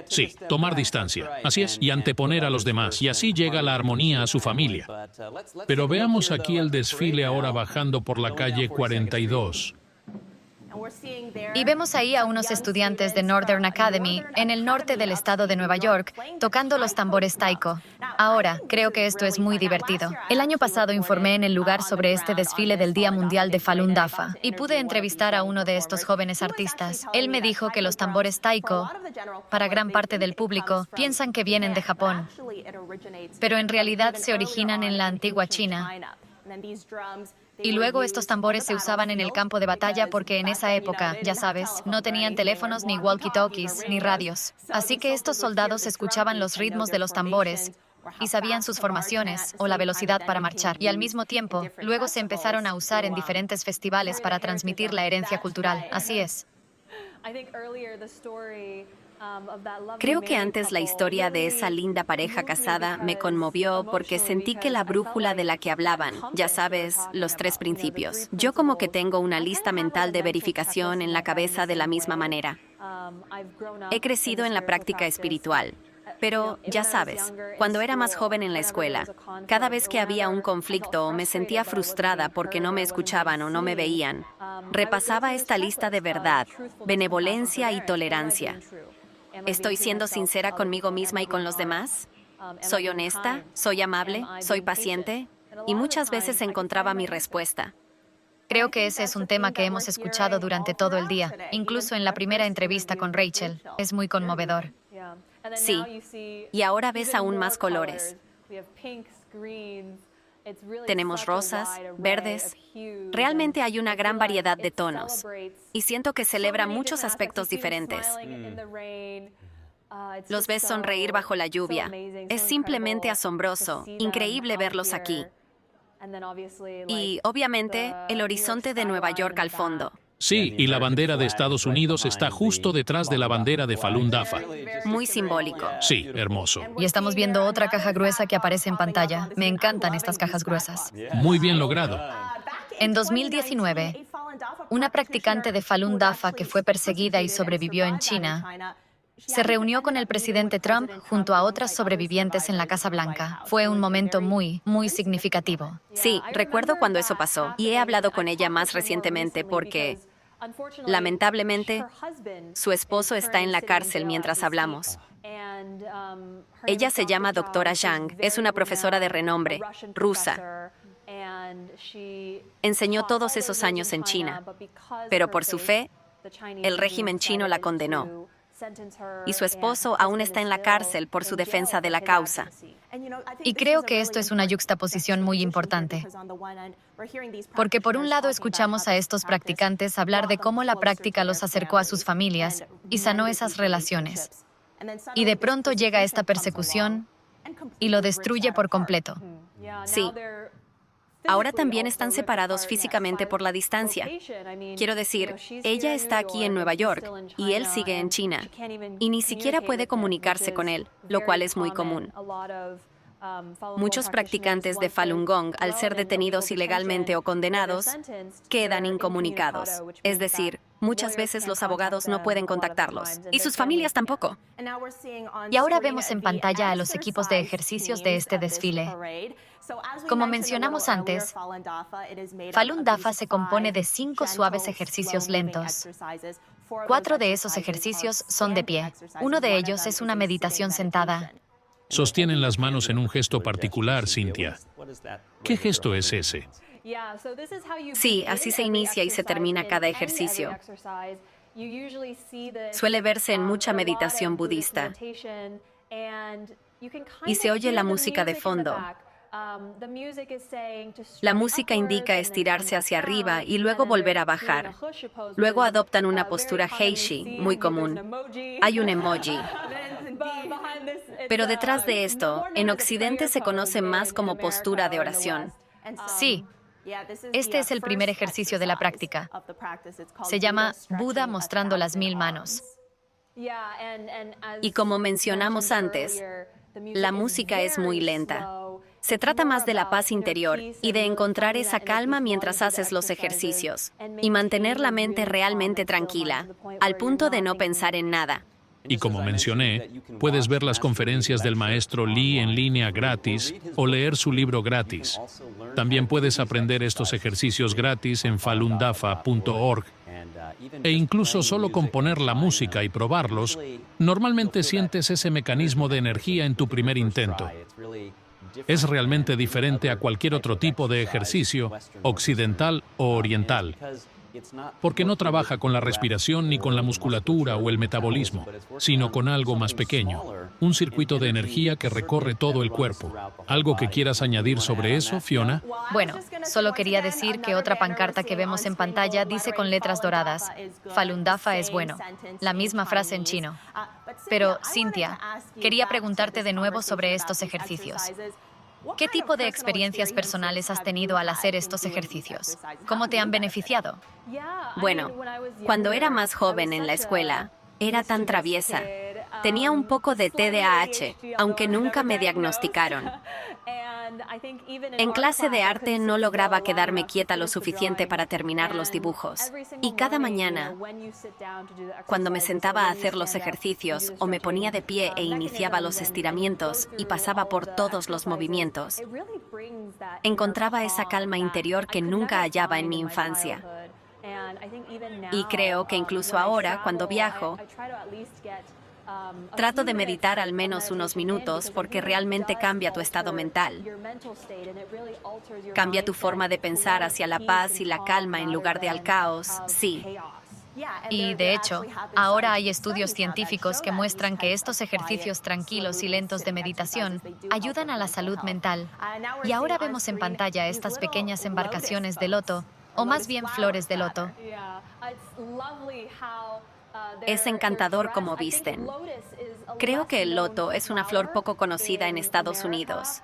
Sí, tomar distancia. Así es, y anteponer a los demás, y así llega la armonía a su familia. Pero veamos aquí el desfile ahora bajando por la calle 42.
Y vemos ahí a unos estudiantes de Northern Academy, en el norte del estado de Nueva York, tocando los tambores taiko. Ahora, creo que esto es muy divertido. El año pasado informé en el lugar sobre este desfile del Día Mundial de Falun Dafa, y pude entrevistar a uno de estos jóvenes artistas. Él me dijo que los tambores taiko, para gran parte del público, piensan que vienen de Japón, pero en realidad se originan en la antigua China. Y luego estos tambores se usaban en el campo de batalla porque en esa época, ya sabes, no tenían teléfonos, ni walkie-talkies, ni radios. Así que estos soldados escuchaban los ritmos de los tambores y sabían sus formaciones o la velocidad para marchar. Y al mismo tiempo, luego se empezaron a usar en diferentes festivales para transmitir la herencia cultural. Así es.
Creo que antes la historia de esa linda pareja casada me conmovió porque sentí que la brújula de la que hablaban, ya sabes, los 3 principios. Yo como que tengo una lista mental de verificación en la cabeza de la misma manera. He crecido en la práctica espiritual. Pero, ya sabes, cuando era más joven en la escuela, cada vez que había un conflicto o me sentía frustrada porque no me escuchaban o no me veían, repasaba esta lista de verdad, benevolencia y tolerancia. ¿Estoy siendo sincera conmigo misma y con los demás? ¿Soy honesta? ¿Soy amable? ¿Soy paciente? Y muchas veces encontraba mi respuesta.
Creo que ese es un tema que hemos escuchado durante todo el día, incluso en la primera entrevista con Rachel. Es muy conmovedor.
Sí, y ahora ves aún más colores. Tenemos rosas, verdes. Realmente hay una gran variedad de tonos. Y siento que celebra muchos aspectos diferentes. Los ves sonreír bajo la lluvia. Es simplemente asombroso, increíble verlos aquí. Y, obviamente, el horizonte de Nueva York al fondo.
Sí, y la bandera de Estados Unidos está justo detrás de la bandera de Falun Dafa.
Muy simbólico.
Sí, hermoso.
Y estamos viendo otra caja gruesa que aparece en pantalla. Me encantan estas cajas gruesas.
Muy bien logrado.
En 2019, una practicante de Falun Dafa que fue perseguida y sobrevivió en China, se reunió con el presidente Trump junto a otras sobrevivientes en la Casa Blanca. Fue un momento muy, muy significativo.
Sí, recuerdo cuando eso pasó, y he hablado con ella más recientemente porque, lamentablemente, su esposo está en la cárcel mientras hablamos. Ella se llama Dra. Zhang, es una profesora de renombre, rusa. Enseñó todos esos años en China, pero por su fe, el régimen chino la condenó. Y su esposo aún está en la cárcel por su defensa de la causa.
Y creo que esto es una yuxtaposición muy importante, porque por un lado escuchamos a estos practicantes hablar de cómo la práctica los acercó a sus familias y sanó esas relaciones. Y de pronto llega esta persecución y lo destruye por completo.
Sí. Ahora también están separados físicamente por la distancia. Quiero decir, ella está aquí en Nueva York y él sigue en China. Y ni siquiera puede comunicarse con él, lo cual es muy común. Muchos practicantes de Falun Gong, al ser detenidos ilegalmente o condenados, quedan incomunicados. Es decir, muchas veces los abogados no pueden contactarlos. Y sus familias tampoco.
Y ahora vemos en pantalla a los equipos de ejercicios de este desfile. Como mencionamos antes, Falun Dafa se compone de 5 suaves ejercicios lentos. 4 de esos ejercicios son de pie. Uno de ellos es una meditación sentada.
Sostienen las manos en un gesto particular, Cynthia. ¿Qué gesto es ese?
Sí, así se inicia y se termina cada ejercicio. Suele verse en mucha meditación budista. Y se oye la música de fondo. La música indica estirarse hacia arriba y luego volver a bajar. Luego adoptan una postura heishi, muy común. Hay un emoji. Pero detrás de esto, en Occidente se conoce más como postura de oración.
Sí, Este es el primer ejercicio de la práctica. Se llama Buda mostrando las 1000 manos.
Y como mencionamos antes, la música es muy lenta. Se trata más de la paz interior y de encontrar esa calma mientras haces los ejercicios y mantener la mente realmente tranquila, al punto de no pensar en nada.
Y como mencioné, puedes ver las conferencias del maestro Lee en línea gratis o leer su libro gratis. También puedes aprender estos ejercicios gratis en falundafa.org. E incluso solo con poner la música y probarlos, normalmente sientes ese mecanismo de energía en tu primer intento. Es realmente diferente a cualquier otro tipo de ejercicio, occidental o oriental, porque no trabaja con la respiración ni con la musculatura o el metabolismo, sino con algo más pequeño, un circuito de energía que recorre todo el cuerpo. ¿Algo que quieras añadir sobre eso, Fiona?
Bueno, solo quería decir que otra pancarta que vemos en pantalla dice con letras doradas, Falun Dafa es bueno, la misma frase en chino. Pero, Cynthia, quería preguntarte de nuevo sobre estos ejercicios. ¿Qué tipo de experiencias personales has tenido al hacer estos ejercicios? ¿Cómo te han beneficiado?
Bueno, cuando era más joven en la escuela, era tan traviesa. Tenía un poco de TDAH, aunque nunca me diagnosticaron. En clase de arte no lograba quedarme quieta lo suficiente para terminar los dibujos. Y cada mañana, cuando me sentaba a hacer los ejercicios o me ponía de pie e iniciaba los estiramientos y pasaba por todos los movimientos, encontraba esa calma interior que nunca hallaba en mi infancia. Y creo que incluso ahora, cuando viajo, trato de meditar al menos unos minutos porque realmente cambia tu estado mental. Cambia tu forma de pensar hacia la paz y la calma en lugar de al caos, sí.
Y, de hecho, ahora hay estudios científicos que muestran que estos ejercicios tranquilos y lentos de meditación ayudan a la salud mental. Y ahora vemos en pantalla estas pequeñas embarcaciones de loto, o más bien flores de loto.
Es encantador cómo visten. Creo que el loto es una flor poco conocida en Estados Unidos,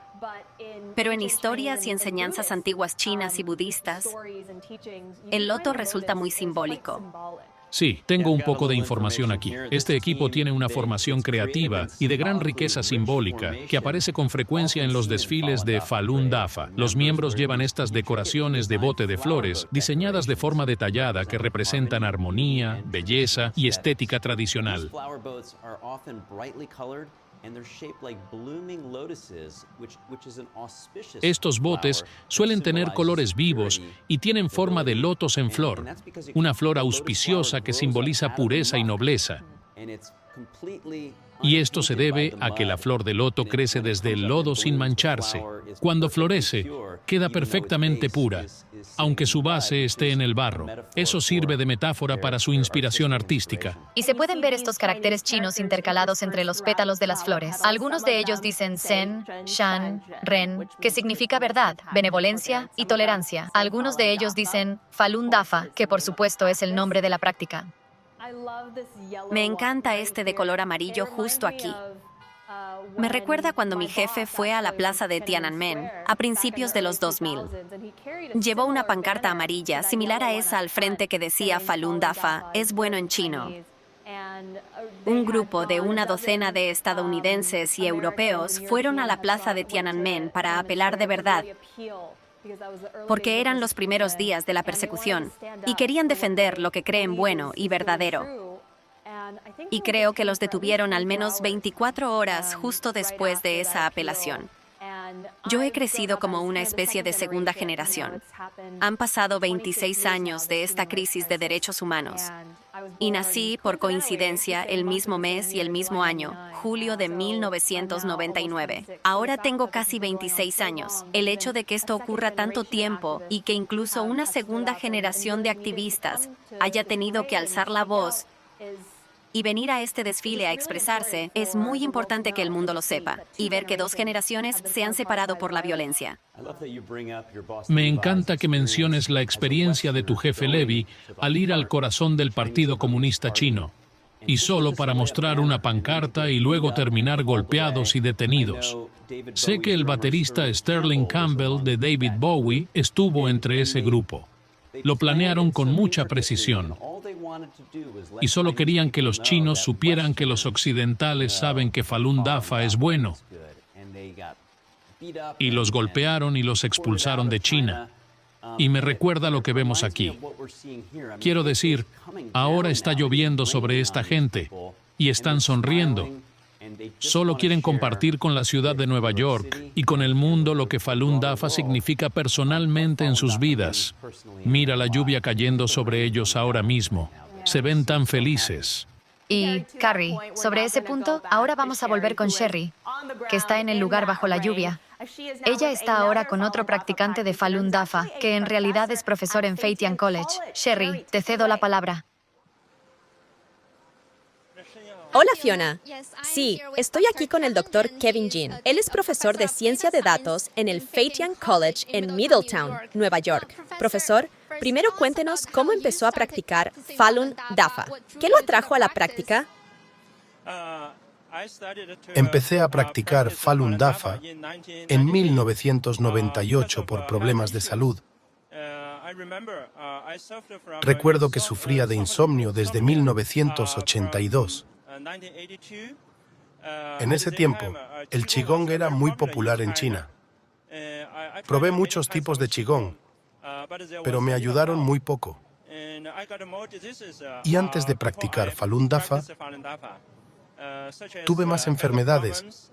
pero en historias y enseñanzas antiguas chinas y budistas, el loto resulta muy simbólico.
Sí, tengo un poco de información aquí. Este equipo tiene una formación creativa y de gran riqueza simbólica que aparece con frecuencia en los desfiles de Falun Dafa. Los miembros llevan estas decoraciones de bote de flores diseñadas de forma detallada que representan armonía, belleza y estética tradicional. Estos botes suelen tener colores vivos y tienen forma de lotos en flor, una flor auspiciosa que simboliza pureza y nobleza. Y esto se debe a que la flor de loto crece desde el lodo sin mancharse. Cuando florece, queda perfectamente pura, aunque su base esté en el barro. Eso sirve de metáfora para su inspiración artística.
Y se pueden ver estos caracteres chinos intercalados entre los pétalos de las flores. Algunos de ellos dicen Zen, Shan, Ren, que significa verdad, benevolencia y tolerancia. Algunos de ellos dicen Falun Dafa, que por supuesto es el nombre de la práctica.
Me encanta este de color amarillo justo aquí. Me recuerda cuando mi jefe fue a la plaza de Tiananmen a principios de los 2000. Llevó una pancarta amarilla similar a esa al frente que decía Falun Dafa es bueno en chino. Un grupo de una docena de estadounidenses y europeos fueron a la plaza de Tiananmen para apelar de verdad, porque eran los primeros días de la persecución y querían defender lo que creen bueno y verdadero. Y creo que los detuvieron al menos 24 horas justo después de esa apelación. Yo he crecido como una especie de segunda generación. Han pasado 26 años de esta crisis de derechos humanos. Y nací, por coincidencia, el mismo mes y el mismo año, julio de 1999. Ahora tengo casi 26 años. El hecho de que esto ocurra tanto tiempo y que incluso una segunda generación de activistas haya tenido que alzar la voz y venir a este desfile a expresarse, es muy importante que el mundo lo sepa y ver que dos generaciones se han separado por la violencia.
Me encanta que menciones la experiencia de tu jefe Levi al ir al corazón del Partido Comunista Chino. y solo para mostrar una pancarta y luego terminar golpeados y detenidos. Sé que el baterista Sterling Campbell de David Bowie estuvo entre ese grupo. Lo planearon con mucha precisión y solo querían que los chinos supieran que los occidentales saben que Falun Dafa es bueno. Y los golpearon y los expulsaron de China. Y me recuerda lo que vemos aquí. Quiero decir, ahora está lloviendo sobre esta gente y están sonriendo. Solo quieren compartir con la ciudad de Nueva York y con el mundo lo que Falun Dafa significa personalmente en sus vidas. Mira la lluvia cayendo sobre ellos ahora mismo. Se ven tan felices.
Y, Carrie, sobre ese punto, ahora vamos a volver con Sherry, que está en el lugar bajo la lluvia. Ella está ahora con otro practicante de Falun Dafa, que en realidad es profesor en Feitian College. Sherry, te cedo la palabra.
Hola, Fiona. Sí, estoy aquí con el Dr. Kevin Jin. Él es profesor de ciencia de datos en el Feitian College en Middletown, Nueva York. Profesor, primero cuéntenos cómo empezó a practicar Falun Dafa. ¿Qué lo atrajo a la práctica?
Empecé a practicar Falun Dafa en 1998 por problemas de salud. Recuerdo que sufría de insomnio desde 1982. En ese tiempo, el Qigong era muy popular en China. Probé muchos tipos de Qigong, pero me ayudaron muy poco. Y antes de practicar Falun Dafa, tuve más enfermedades,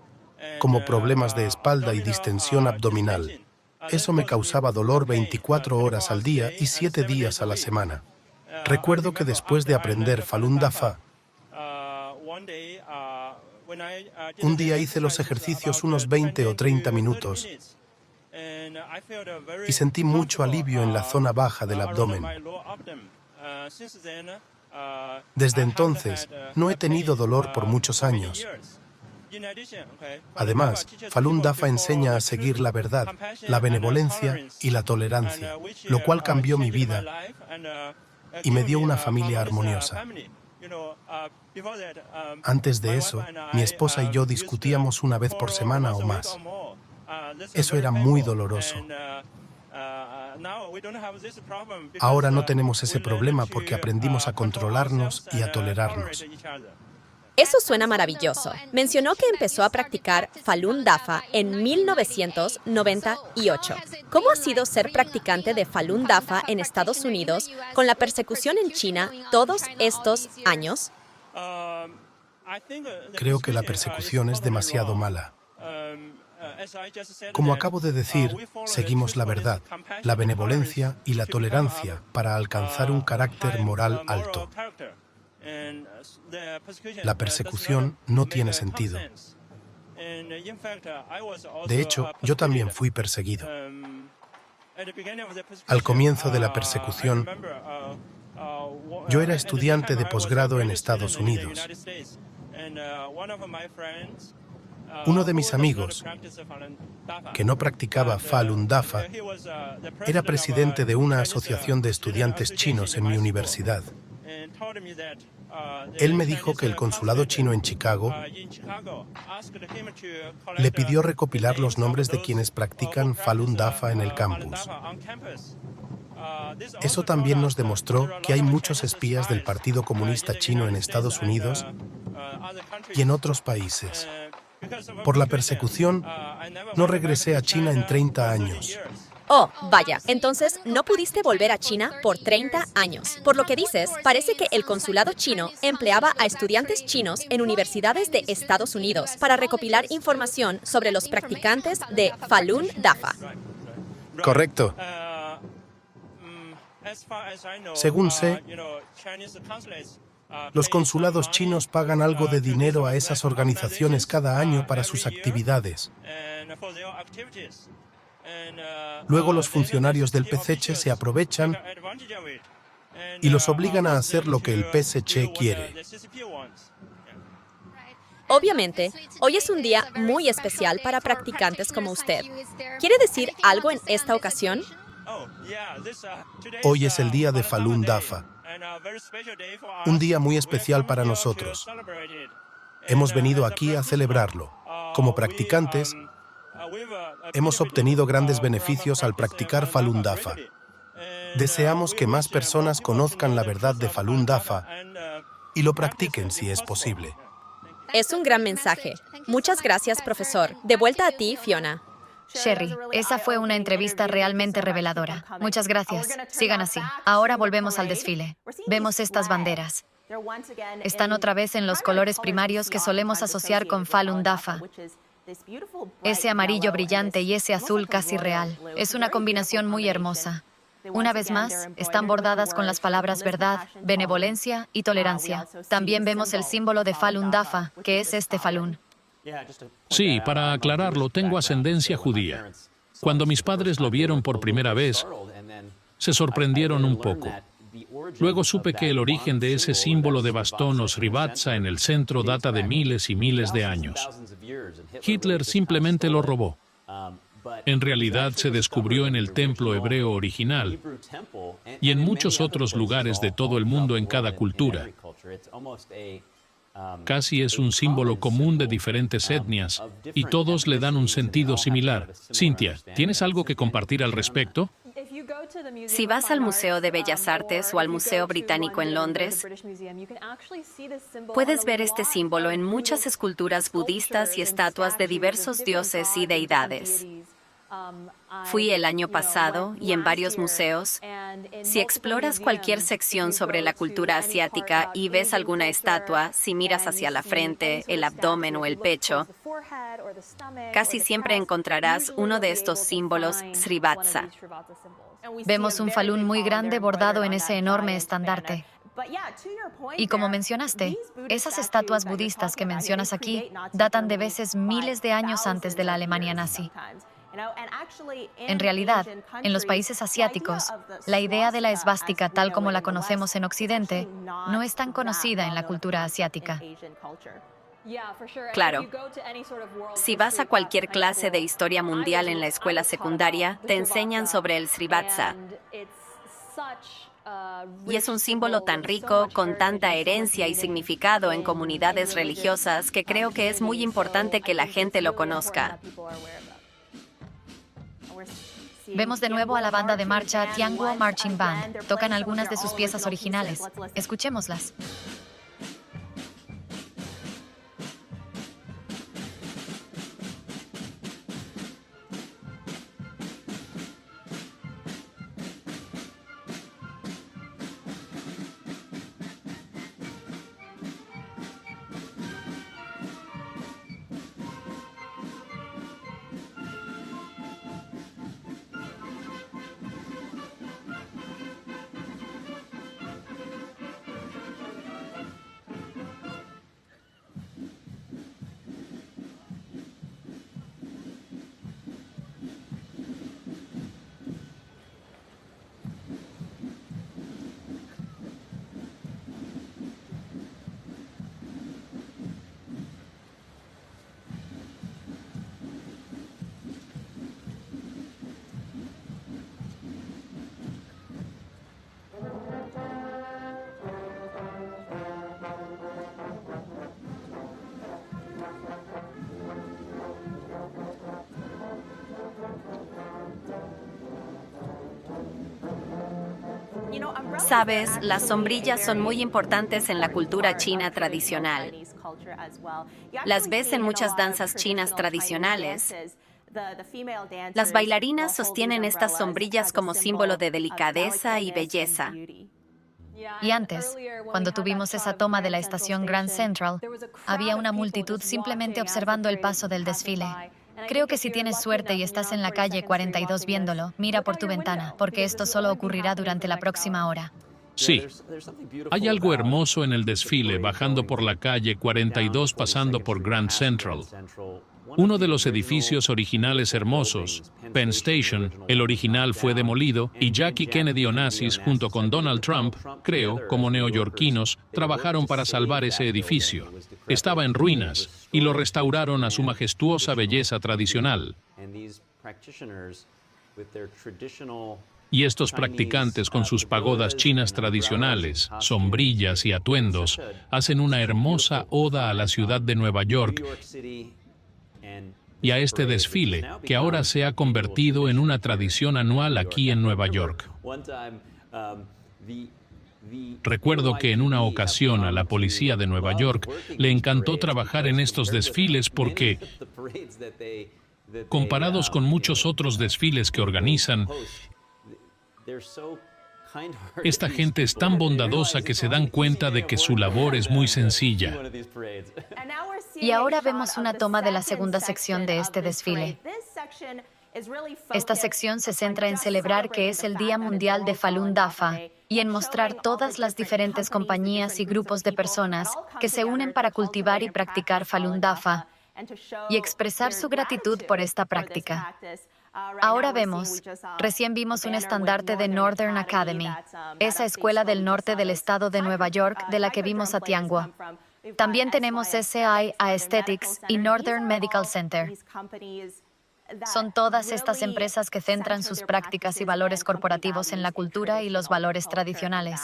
como problemas de espalda y distensión abdominal. Eso me causaba dolor 24 horas al día y 7 días a la semana. Recuerdo que después de aprender Falun Dafa, un día hice los ejercicios unos 20 o 30 minutos y sentí mucho alivio en la zona baja del abdomen. Desde entonces, no he tenido dolor por muchos años. Además, Falun Dafa enseña a seguir la verdad, la benevolencia y la tolerancia, lo cual cambió mi vida y me dio una familia armoniosa. Antes de eso, mi esposa y yo discutíamos una vez por semana o más. Eso era muy doloroso. Ahora no tenemos ese problema porque aprendimos a controlarnos y a tolerarnos.
Eso suena maravilloso. Mencionó que empezó a practicar Falun Dafa en 1998. ¿Cómo ha sido ser practicante de Falun Dafa en Estados Unidos con la persecución en China todos estos años?
Creo que la persecución es demasiado mala. Como acabo de decir, seguimos la verdad, la benevolencia y la tolerancia para alcanzar un carácter moral alto. La persecución no tiene sentido. De hecho, yo también fui perseguido. Al comienzo de la persecución, yo era estudiante de posgrado en Estados Unidos. Uno de mis amigos, que no practicaba Falun Dafa, era presidente de una asociación de estudiantes chinos en mi universidad. Él me dijo que el consulado chino en Chicago le pidió recopilar los nombres de quienes practican Falun Dafa en el campus. Eso también nos demostró que hay muchos espías del Partido Comunista Chino en Estados Unidos y en otros países. Por la persecución, no regresé a China en 30 años.
Oh, vaya, entonces no pudiste volver a China por 30 años. Por lo que dices, parece que el consulado chino empleaba a estudiantes chinos en universidades de Estados Unidos para recopilar información sobre los practicantes de Falun Dafa.
Correcto. Según sé, los consulados chinos pagan algo de dinero a esas organizaciones cada año para sus actividades. Luego los funcionarios del PCC se aprovechan y los obligan a hacer lo que el PCC quiere.
Obviamente, hoy es un día muy especial para practicantes como usted. ¿Quiere decir algo en esta ocasión?
Hoy es el día de Falun Dafa. Un día muy especial para nosotros. Hemos venido aquí a celebrarlo. Como practicantes, hemos obtenido grandes beneficios al practicar Falun Dafa. Deseamos que más personas conozcan la verdad de Falun Dafa y lo practiquen si es posible.
Es un gran mensaje. Muchas gracias, profesor. De vuelta a ti, Fiona.
Sherry, esa fue una entrevista realmente reveladora. Muchas gracias. Sigan así. Ahora volvemos al desfile. Vemos estas banderas. Están otra vez en los colores primarios que solemos asociar con Falun Dafa. Ese amarillo brillante y ese azul casi real. Es una combinación muy hermosa. Una vez más, están bordadas con las palabras verdad, benevolencia y tolerancia. También vemos el símbolo de Falun Dafa, que es este Falun.
Sí, para aclararlo, tengo ascendencia judía. Cuando mis padres lo vieron por primera vez, se sorprendieron un poco. Luego supe que el origen de ese símbolo de bastón o srivatsa en el centro data de miles y miles de años. Hitler simplemente lo robó. En realidad se descubrió en el templo hebreo original y en muchos otros lugares de todo el mundo en cada cultura. Casi es un símbolo común de diferentes etnias y todos le dan un sentido similar. Cynthia, ¿tienes algo que compartir al respecto?
Si vas al Museo de Bellas Artes o al Museo Británico en Londres, puedes ver este símbolo en muchas esculturas budistas y estatuas de diversos dioses y deidades. Fui el año pasado y en varios museos. Si exploras cualquier sección sobre la cultura asiática y ves alguna estatua, si miras hacia la frente, el abdomen o el pecho, casi siempre encontrarás uno de estos símbolos srivatsa.
Vemos un Falun muy grande bordado en ese enorme estandarte. Y como mencionaste, esas estatuas budistas que mencionas aquí datan de veces miles de años antes de la Alemania nazi. En realidad, en los países asiáticos, la idea de la esvástica tal como la conocemos en Occidente no es tan conocida en la cultura asiática.
Claro. Si vas a cualquier clase de historia mundial en la escuela secundaria, te enseñan sobre el srivatsa. Y es un símbolo tan rico, con tanta herencia y significado en comunidades religiosas, que creo que es muy importante que la gente lo conozca.
Vemos de nuevo a la banda de marcha Tianguo Marching Band. Tocan algunas de sus piezas originales. Escuchémoslas.
Sabes, las sombrillas son muy importantes en la cultura china tradicional. Las ves en muchas danzas chinas tradicionales. Las bailarinas sostienen estas sombrillas como símbolo de delicadeza y belleza.
Y antes, cuando tuvimos esa toma de la estación Grand Central, había una multitud simplemente observando el paso del desfile. Creo que si tienes suerte y estás en la calle 42 viéndolo, mira por tu ventana, porque esto solo ocurrirá durante la próxima hora.
Sí. Hay algo hermoso en el desfile, bajando por la calle 42 pasando por Grand Central. Uno de los edificios originales hermosos, Penn Station, el original fue demolido y Jackie Kennedy Onassis, junto con Donald Trump, creo, como neoyorquinos, trabajaron para salvar ese edificio. Estaba en ruinas y lo restauraron a su majestuosa belleza tradicional. Y estos practicantes con sus pagodas chinas tradicionales, sombrillas y atuendos, hacen una hermosa oda a la ciudad de Nueva York y a este desfile, que ahora se ha convertido en una tradición anual aquí en Nueva York. Recuerdo que en una ocasión a la policía de Nueva York le encantó trabajar en estos desfiles porque, comparados con muchos otros desfiles que organizan, esta gente es tan bondadosa que se dan cuenta de que su labor es muy sencilla.
Y ahora vemos una toma de la segunda sección de este desfile. Esta sección se centra en celebrar que es el Día Mundial de Falun Dafa y en mostrar todas las diferentes compañías y grupos de personas que se unen para cultivar y practicar Falun Dafa y expresar su gratitud por esta práctica. Ahora recién vimos un estandarte de Northern Academy, esa escuela del norte del estado de Nueva York de la que vimos a Tianguo. También tenemos SI Aesthetics y Northern Medical Center. Son todas estas empresas que centran sus prácticas y valores corporativos en la cultura y los valores tradicionales.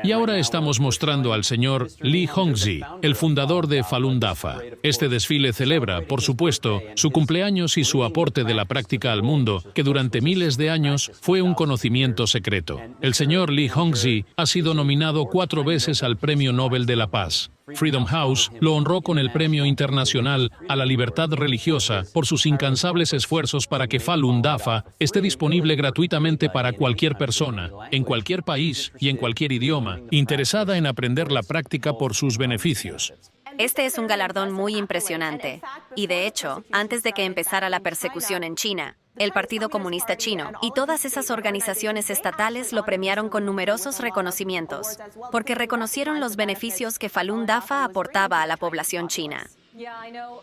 Y ahora estamos mostrando al señor Lee Hongzhi, el fundador de Falun Dafa. Este desfile celebra, por supuesto, su cumpleaños y su aporte de la práctica al mundo, que durante miles de años fue un conocimiento secreto. El señor Lee Hongzhi ha sido nominado 4 veces al Premio Nobel de la Paz. Freedom House lo honró con el Premio Internacional a la Libertad Religiosa por sus incansables esfuerzos para que Falun Dafa esté disponible gratuitamente para cualquier persona, en cualquier país y en cualquier idioma, interesada en aprender la práctica por sus beneficios.
Este es un galardón muy impresionante. Y de hecho, antes de que empezara la persecución en China, el Partido Comunista Chino y todas esas organizaciones estatales lo premiaron con numerosos reconocimientos, porque reconocieron los beneficios que Falun Dafa aportaba a la población china.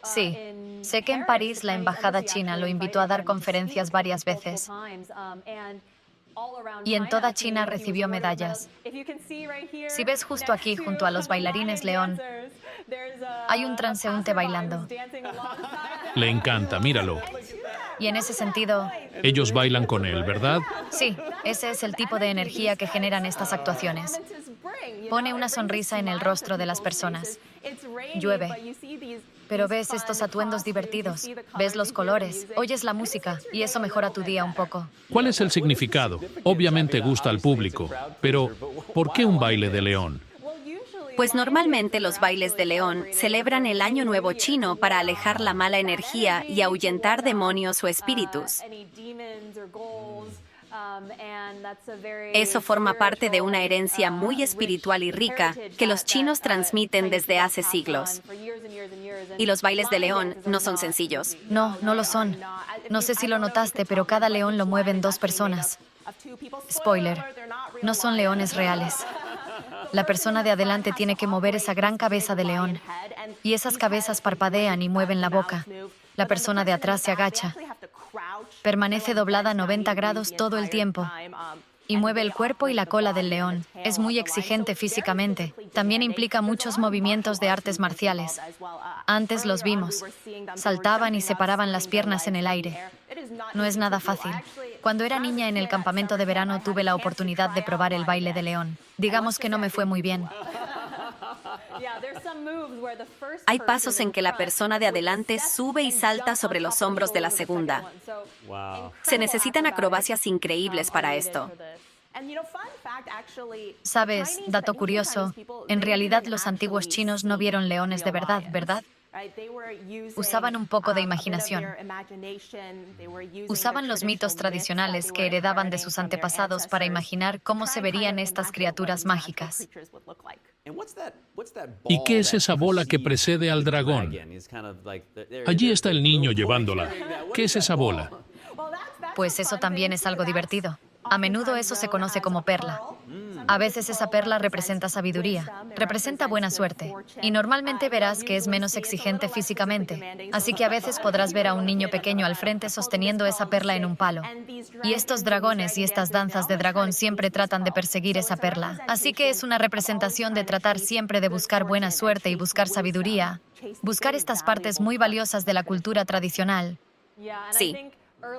Sí, sé que en París la embajada china lo invitó a dar conferencias varias veces. Y en toda China recibió medallas. Si ves justo aquí, junto a los bailarines león, hay un transeúnte bailando.
Le encanta, míralo.
Y en ese sentido...
Ellos bailan con él, ¿verdad?
Sí, ese es el tipo de energía que generan estas actuaciones. Pone una sonrisa en el rostro de las personas. Llueve. Pero ves estos atuendos divertidos, ves los colores, oyes la música, y eso mejora tu día un poco.
¿Cuál es el significado? Obviamente gusta al público, pero ¿por qué un baile de león?
Pues normalmente los bailes de león celebran el Año Nuevo chino para alejar la mala energía y ahuyentar demonios o espíritus. Eso forma parte de una herencia muy espiritual y rica que los chinos transmiten desde hace siglos. Y los bailes de león no son sencillos.
No, no lo son. No sé si lo notaste, pero cada león lo mueven 2 personas. Spoiler, no son leones reales. La persona de adelante tiene que mover esa gran cabeza de león, y esas cabezas parpadean y mueven la boca. La persona de atrás se agacha, permanece doblada a 90 grados todo el tiempo, y mueve el cuerpo y la cola del león. Es muy exigente físicamente. También implica muchos movimientos de artes marciales. Antes los vimos. Saltaban y separaban las piernas en el aire. No es nada fácil. Cuando era niña en el campamento de verano tuve la oportunidad de probar el baile de león. Digamos que no me fue muy bien.
Hay pasos en que la persona de adelante sube y salta sobre los hombros de la segunda. Se necesitan acrobacias increíbles para esto.
¿Sabes, dato curioso? En realidad los antiguos chinos no vieron leones de verdad, ¿verdad? Usaban un poco de imaginación. Usaban los mitos tradicionales que heredaban de sus antepasados para imaginar cómo se verían estas criaturas mágicas.
¿Y qué es esa bola que precede al dragón? Allí está el niño llevándola. ¿Qué es esa bola?
Pues eso también es algo divertido. A menudo eso se conoce como perla. A veces esa perla representa sabiduría, representa buena suerte, y normalmente verás que es menos exigente físicamente, así que a veces podrás ver a un niño pequeño al frente sosteniendo esa perla en un palo. Y estos dragones y estas danzas de dragón siempre tratan de perseguir esa perla, así que es una representación de tratar siempre de buscar buena suerte y buscar sabiduría, buscar estas partes muy valiosas de la cultura tradicional.
Sí.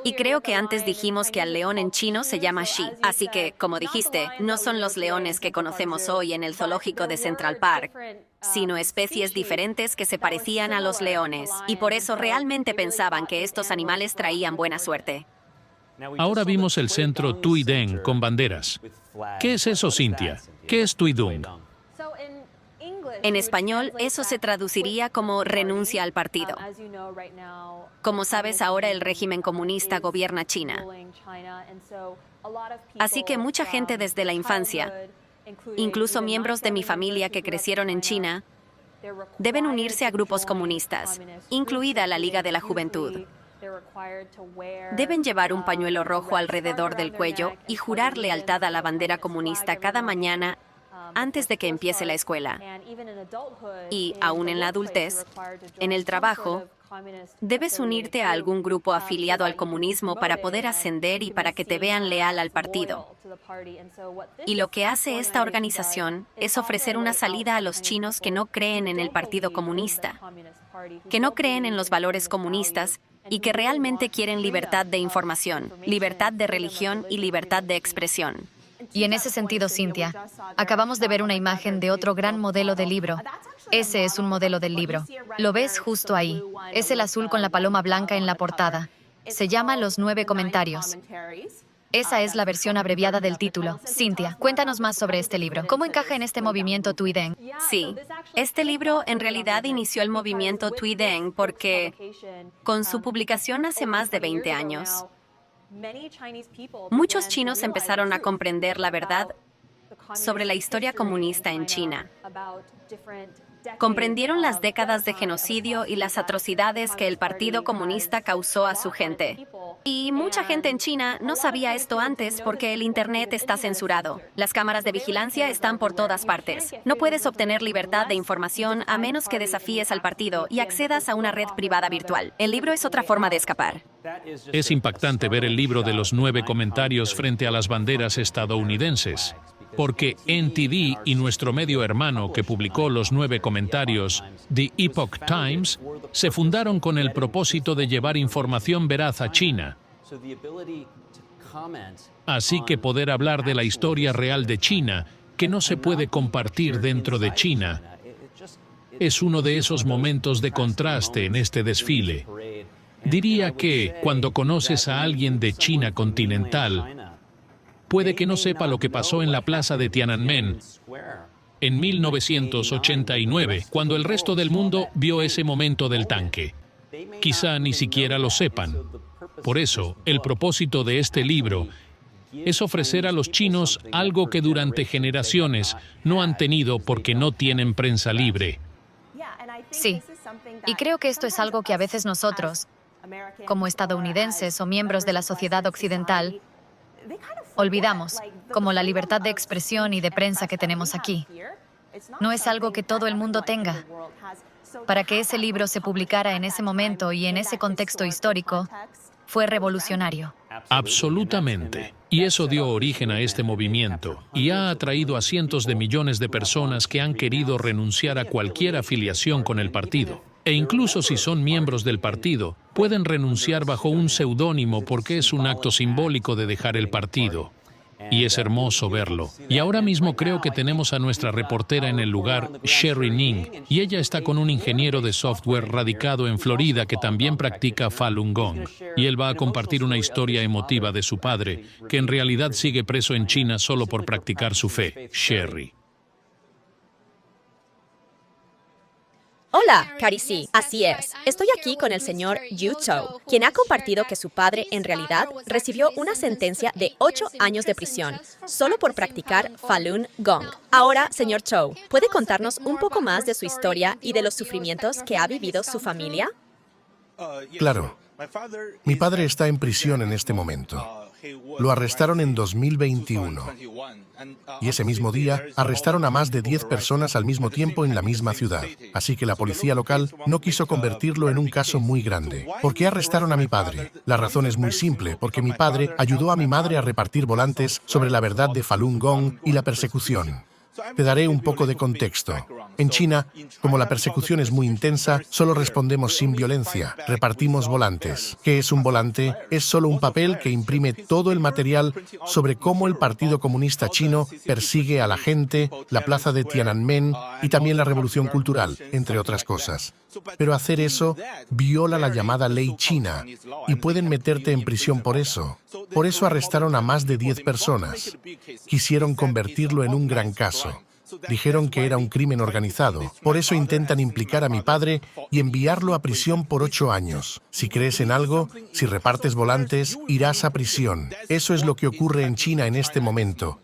Y creo que antes dijimos que al león en chino se llama Xi. Así que, como dijiste, no son los leones que conocemos hoy en el zoológico de Central Park, sino especies diferentes que se parecían a los leones. Y por eso realmente pensaban que estos animales traían buena suerte.
Ahora vimos el centro Tui Deng con banderas. ¿Qué es eso, Cynthia? ¿Qué es Tui Dung?
En español, eso se traduciría como renuncia al partido. Como sabes, ahora el régimen comunista gobierna China. Así que mucha gente desde la infancia, incluso miembros de mi familia que crecieron en China, deben unirse a grupos comunistas, incluida la Liga de la Juventud. Deben llevar un pañuelo rojo alrededor del cuello y jurar lealtad a la bandera comunista cada mañana antes de que empiece la escuela. Y, aún en la adultez, en el trabajo, debes unirte a algún grupo afiliado al comunismo para poder ascender y para que te vean leal al partido. Y lo que hace esta organización es ofrecer una salida a los chinos que no creen en el Partido Comunista, que no creen en los valores comunistas y que realmente quieren libertad de información, libertad de religión y libertad de expresión.
Y en ese sentido, Cynthia, acabamos de ver una imagen de otro gran modelo de libro. Ese es un modelo del libro. Lo ves justo ahí. Es el azul con la paloma blanca en la portada. Se llama Los 9 comentarios. Esa es la versión abreviada del título. Cynthia, cuéntanos más sobre este libro. ¿Cómo encaja en este movimiento Tui Deng?
Sí, este libro en realidad inició el movimiento Tui Deng porque, con su publicación hace más de 20 años, muchos chinos empezaron a comprender la verdad sobre la historia comunista en China. Comprendieron las décadas de genocidio y las atrocidades que el Partido Comunista causó a su gente. Y mucha gente en China no sabía esto antes porque el Internet está censurado. Las cámaras de vigilancia están por todas partes. No puedes obtener libertad de información a menos que desafíes al partido y accedas a una red privada virtual. El libro es otra forma de escapar.
Es impactante ver el libro de los 9 comentarios frente a las banderas estadounidenses, porque NTD y nuestro medio hermano que publicó los 9 comentarios, The Epoch Times, se fundaron con el propósito de llevar información veraz a China. Así que poder hablar de la historia real de China, que no se puede compartir dentro de China, es uno de esos momentos de contraste en este desfile. Diría que, cuando conoces a alguien de China continental, puede que no sepa lo que pasó en la plaza de Tiananmen en 1989, cuando el resto del mundo vio ese momento del tanque. Quizá ni siquiera lo sepan. Por eso, el propósito de este libro es ofrecer a los chinos algo que durante generaciones no han tenido porque no tienen prensa libre.
Sí, y creo que esto es algo que a veces nosotros, como estadounidenses o miembros de la sociedad occidental, olvidamos, como la libertad de expresión y de prensa que tenemos aquí. No es algo que todo el mundo tenga. Para que ese libro se publicara en ese momento y en ese contexto histórico, fue revolucionario.
Absolutamente. Y eso dio origen a este movimiento y ha atraído a cientos de millones de personas que han querido renunciar a cualquier afiliación con el partido. E incluso si son miembros del partido, pueden renunciar bajo un seudónimo porque es un acto simbólico de dejar el partido. Y es hermoso verlo. Y ahora mismo creo que tenemos a nuestra reportera en el lugar, Sherry Ning, y ella está con un ingeniero de software radicado en Florida que también practica Falun Gong. Y él va a compartir una historia emotiva de su padre, que en realidad sigue preso en China solo por practicar su fe. Sherry.
Hola, Carisi. Así es. Estoy aquí con el señor Yu Chou, quien ha compartido que su padre, en realidad, recibió una sentencia de 8 años de prisión, solo por practicar Falun Gong. Ahora, señor Chou, ¿puede contarnos un poco más de su historia y de los sufrimientos que ha vivido su familia?
Claro. Mi padre está en prisión en este momento. Lo arrestaron en 2021. Y ese mismo día, arrestaron a más de 10 personas al mismo tiempo en la misma ciudad. Así que la policía local no quiso convertirlo en un caso muy grande. ¿Por qué arrestaron a mi padre? La razón es muy simple, porque mi padre ayudó a mi madre a repartir volantes sobre la verdad de Falun Gong y la persecución. Te daré un poco de contexto. En China, como la persecución es muy intensa, solo respondemos sin violencia. Repartimos volantes. ¿Qué es un volante? Es solo un papel que imprime todo el material sobre cómo el Partido Comunista Chino persigue a la gente, la plaza de Tiananmen y también la revolución cultural, entre otras cosas. Pero hacer eso viola la llamada ley china y pueden meterte en prisión por eso. Por eso arrestaron a más de 10 personas. Quisieron convertirlo en un gran caso. Dijeron que era un crimen organizado. Por eso intentan implicar a mi padre y enviarlo a prisión por 8 años. Si crees en algo, si repartes volantes, irás a prisión. Eso es lo que ocurre en China en este momento.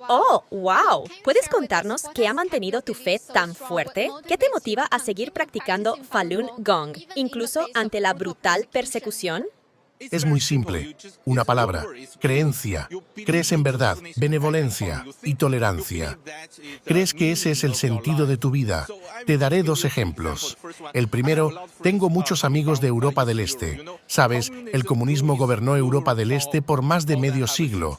¡Oh, wow! ¿Puedes contarnos qué ha mantenido tu fe tan fuerte? ¿Qué te motiva a seguir practicando Falun Gong, incluso ante la brutal persecución?
Es muy simple. Una palabra. Creencia. Crees en verdad, benevolencia y tolerancia. ¿Crees que ese es el sentido de tu vida? Te daré 2 ejemplos. El primero, tengo muchos amigos de Europa del Este. Sabes, el comunismo gobernó Europa del Este por más de medio siglo.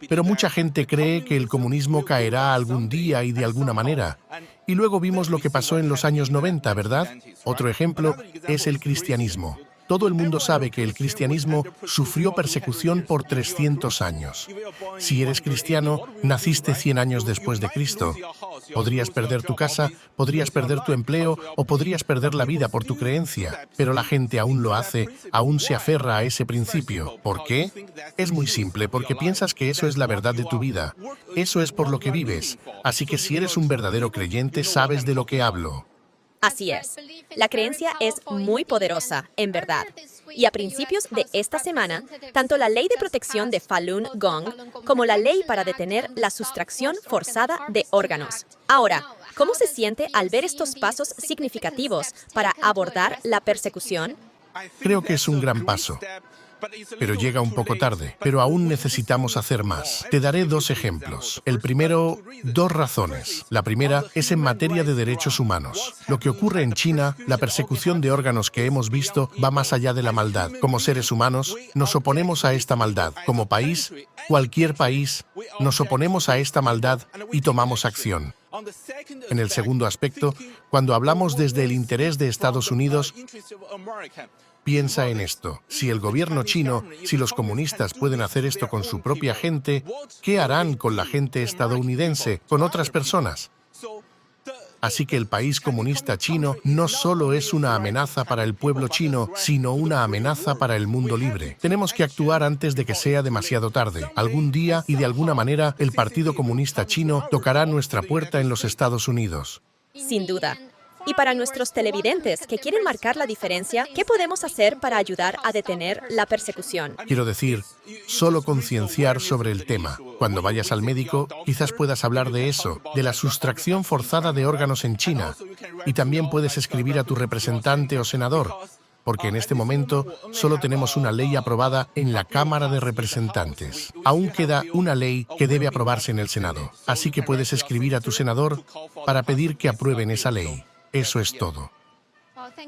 Pero mucha gente cree que el comunismo caerá algún día y de alguna manera. Y luego vimos lo que pasó en los años 90, ¿verdad? Otro ejemplo es el cristianismo. Todo el mundo sabe que el cristianismo sufrió persecución por 300 años. Si eres cristiano, naciste 100 años después de Cristo. Podrías perder tu casa, podrías perder tu empleo o podrías perder la vida por tu creencia. Pero la gente aún lo hace, aún se aferra a ese principio. ¿Por qué? Es muy simple, porque piensas que eso es la verdad de tu vida. Eso es por lo que vives. Así que si eres un verdadero creyente, sabes de lo que hablo.
Así es. La creencia es muy poderosa, en verdad. Y a principios de esta semana, tanto la ley de protección de Falun Gong como la ley para detener la sustracción forzada de órganos. Ahora, ¿cómo se siente al ver estos pasos significativos para abordar la persecución?
Creo que es un gran paso. Pero llega un poco tarde. Pero aún necesitamos hacer más. Te daré 2 ejemplos. El primero, 2 razones. La primera es en materia de derechos humanos. Lo que ocurre en China, la persecución de órganos que hemos visto, va más allá de la maldad. Como seres humanos, nos oponemos a esta maldad. Como país, cualquier país, nos oponemos a esta maldad y tomamos acción. En el segundo aspecto, cuando hablamos desde el interés de Estados Unidos, piensa en esto. Si el gobierno chino, si los comunistas pueden hacer esto con su propia gente, ¿qué harán con la gente estadounidense, con otras personas? Así que el país comunista chino no solo es una amenaza para el pueblo chino, sino una amenaza para el mundo libre. Tenemos que actuar antes de que sea demasiado tarde. Algún día y de alguna manera el Partido Comunista Chino tocará nuestra puerta en los Estados Unidos.
Sin duda. Y para nuestros televidentes que quieren marcar la diferencia, ¿qué podemos hacer para ayudar a detener la persecución?
Quiero decir, solo concienciar sobre el tema. Cuando vayas al médico, quizás puedas hablar de eso, de la sustracción forzada de órganos en China. Y también puedes escribir a tu representante o senador, porque en este momento solo tenemos una ley aprobada en la Cámara de Representantes. Aún queda una ley que debe aprobarse en el Senado. Así que puedes escribir a tu senador para pedir que aprueben esa ley. Eso es todo.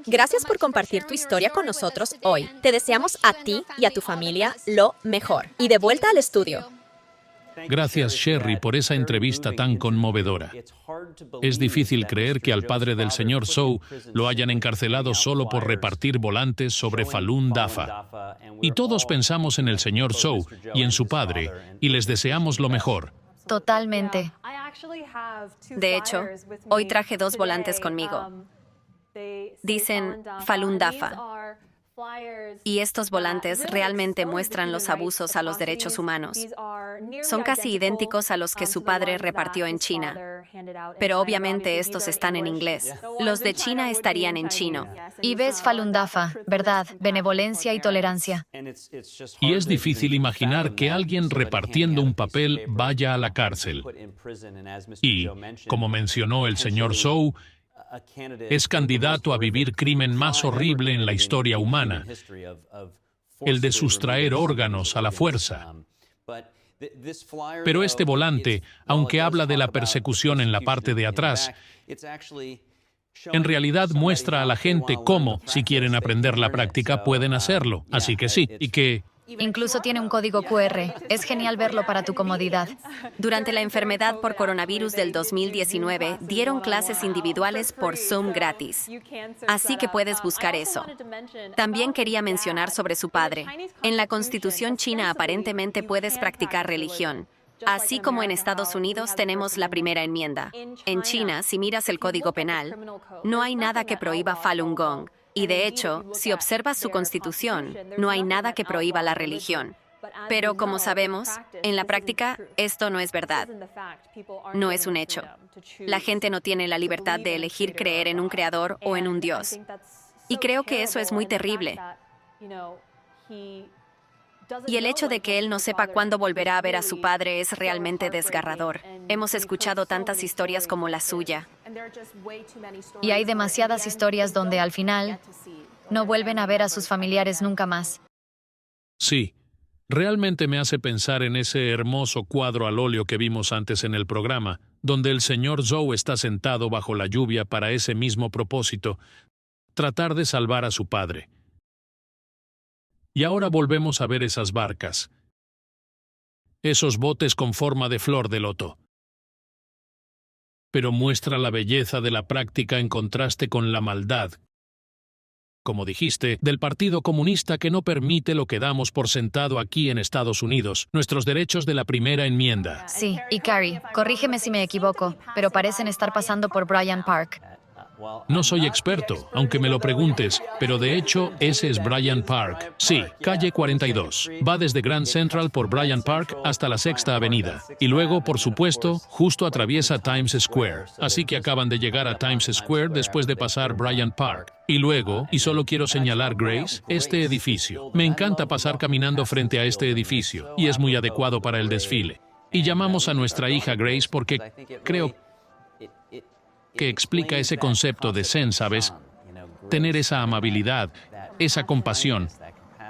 Gracias por compartir tu historia con nosotros hoy. Te deseamos a ti y a tu familia lo mejor. Y de vuelta al estudio.
Gracias, Sherry, por esa entrevista tan conmovedora. Es difícil creer que al padre del señor Zhou lo hayan encarcelado solo por repartir volantes sobre Falun Dafa. Y todos pensamos en el señor Zhou y en su padre, y les deseamos lo mejor.
Totalmente.
De hecho, hoy traje 2 volantes conmigo. Dicen Falun Dafa. Y estos volantes realmente muestran los abusos a los derechos humanos. Son casi idénticos a los que su padre repartió en China. Pero obviamente estos están en inglés. Los de China estarían en chino.
Y ves Falun Dafa, ¿verdad? Benevolencia y tolerancia.
Y es difícil imaginar que alguien repartiendo un papel vaya a la cárcel. Y, como mencionó el señor Zhou, es candidato a vivir crimen más horrible en la historia humana, el de sustraer órganos a la fuerza. Pero este volante, aunque habla de la persecución en la parte de atrás, en realidad muestra a la gente cómo, si quieren aprender la práctica, pueden hacerlo. Así que sí, y que
Incluso tiene un código QR. Es genial verlo para tu comodidad.
Durante la enfermedad por coronavirus del 2019, dieron clases individuales por Zoom gratis. Así que puedes buscar eso. También quería mencionar sobre su padre. En la Constitución china aparentemente puedes practicar religión. Así como en Estados Unidos tenemos la primera enmienda. En China, si miras el Código Penal, no hay nada que prohíba Falun Gong. Y de hecho, si observas su constitución, no hay nada que prohíba la religión. Pero como sabemos, en la práctica, esto no es verdad. No es un hecho. La gente no tiene la libertad de elegir creer en un creador o en un Dios. Y creo que eso es muy terrible. Y el hecho de que él no sepa cuándo volverá a ver a su padre es realmente desgarrador. Hemos escuchado tantas historias como la suya.
Y hay demasiadas historias donde al final no vuelven a ver a sus familiares nunca más.
Sí, realmente me hace pensar en ese hermoso cuadro al óleo que vimos antes en el programa, donde el señor Zhou está sentado bajo la lluvia para ese mismo propósito, tratar de salvar a su padre. Y ahora volvemos a ver esas barcas, esos botes con forma de flor de loto. Pero muestra la belleza de la práctica en contraste con la maldad, como dijiste, del Partido Comunista que no permite lo que damos por sentado aquí en Estados Unidos, nuestros derechos de la primera enmienda.
Sí, y Carrie, corrígeme si me equivoco, pero parecen estar pasando por Bryant Park.
No soy experto, aunque me lo preguntes, pero de hecho ese es Bryant Park. Sí, calle 42. Va desde Grand Central por Bryant Park hasta la Sexta Avenida. Y luego, por supuesto, justo atraviesa Times Square. Así que acaban de llegar a Times Square después de pasar Bryant Park. Y luego, y solo quiero señalar, Grace, este edificio. Me encanta pasar caminando frente a este edificio, y es muy adecuado para el desfile. Y llamamos a nuestra hija Grace porque creo que explica ese concepto de zen, ¿sabes? Tener esa amabilidad, esa compasión.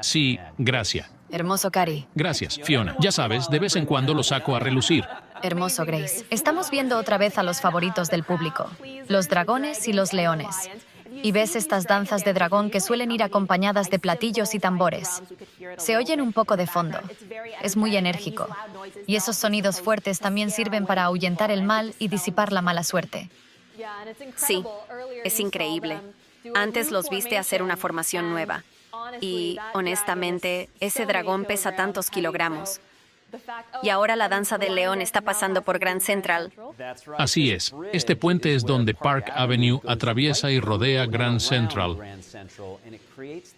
Sí, gracias.
Hermoso, Carrie.
Gracias, Fiona. Ya sabes, de vez en cuando lo saco a relucir.
Hermoso, Grace. Estamos viendo otra vez a los favoritos del público, los dragones y los leones. Y ves estas danzas de dragón que suelen ir acompañadas de platillos y tambores. Se oyen un poco de fondo. Es muy enérgico. Y esos sonidos fuertes también sirven para ahuyentar el mal y disipar la mala suerte.
Sí, es increíble. Antes los viste hacer una formación nueva. Y, honestamente, ese dragón pesa tantos kilogramos. Y ahora la danza del león está pasando por Grand Central.
Así es. Este puente es donde Park Avenue atraviesa y rodea Grand Central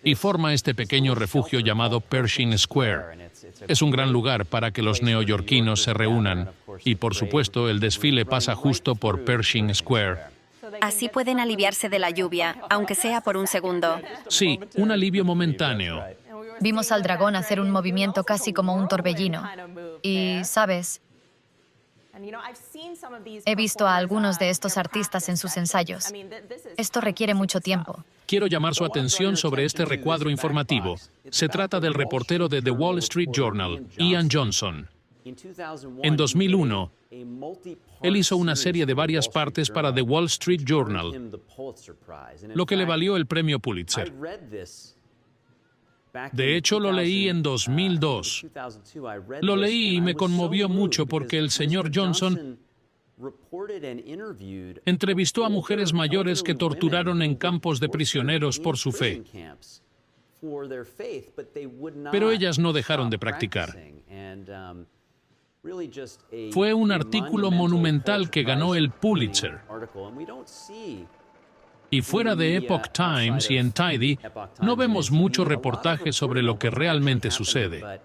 y forma este pequeño refugio llamado Pershing Square. Es un gran lugar para que los neoyorquinos se reúnan y, por supuesto, el desfile pasa justo por Pershing Square.
Así pueden aliviarse de la lluvia, aunque sea por un segundo.
Sí, un alivio momentáneo.
Vimos al dragón hacer un movimiento casi como un torbellino. Y, ¿sabes? He visto a algunos de estos artistas en sus ensayos. Esto requiere mucho tiempo.
Quiero llamar su atención sobre este recuadro informativo. Se trata del reportero de The Wall Street Journal, Ian Johnson. En 2001, él hizo una serie de varias partes para The Wall Street Journal, lo que le valió el premio Pulitzer. De hecho, lo leí en 2002. Lo leí y me conmovió mucho porque el señor Johnson entrevistó a mujeres mayores que torturaron en campos de prisioneros por su fe. Pero ellas no dejaron de practicar. Fue un artículo monumental que ganó el Pulitzer. Y fuera de Epoch Times y en Tidy, no vemos mucho reportaje sobre lo que realmente sucede.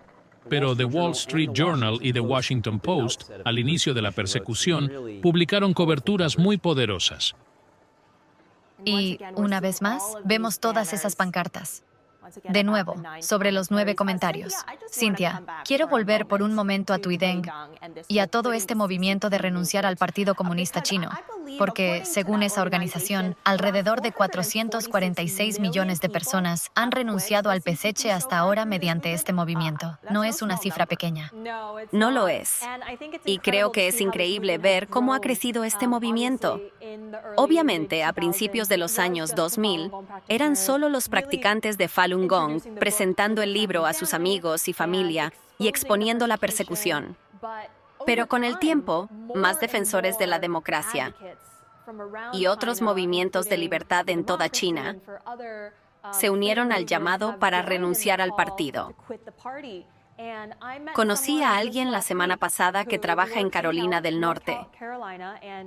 Pero The Wall Street Journal y The Washington Post, al inicio de la persecución, publicaron coberturas muy poderosas.
Y, una vez más, vemos todas esas pancartas. De nuevo, sobre los 9 comentarios. Cynthia, quiero volver por un momento a Tuideng y a todo este movimiento de renunciar al Partido Comunista Chino, porque, según esa organización, alrededor de 446 millones de personas han renunciado al PCC hasta ahora mediante este movimiento. No es una cifra pequeña.
No lo es. Y creo que es increíble ver cómo ha crecido este movimiento. Obviamente, a principios de los años 2000, eran solo los practicantes de Falun Falun Gong, presentando el libro a sus amigos y familia y exponiendo la persecución. Pero con el tiempo, más defensores de la democracia y otros movimientos de libertad en toda China se unieron al llamado para renunciar al partido. Conocí a alguien la semana pasada que trabaja en Carolina del Norte.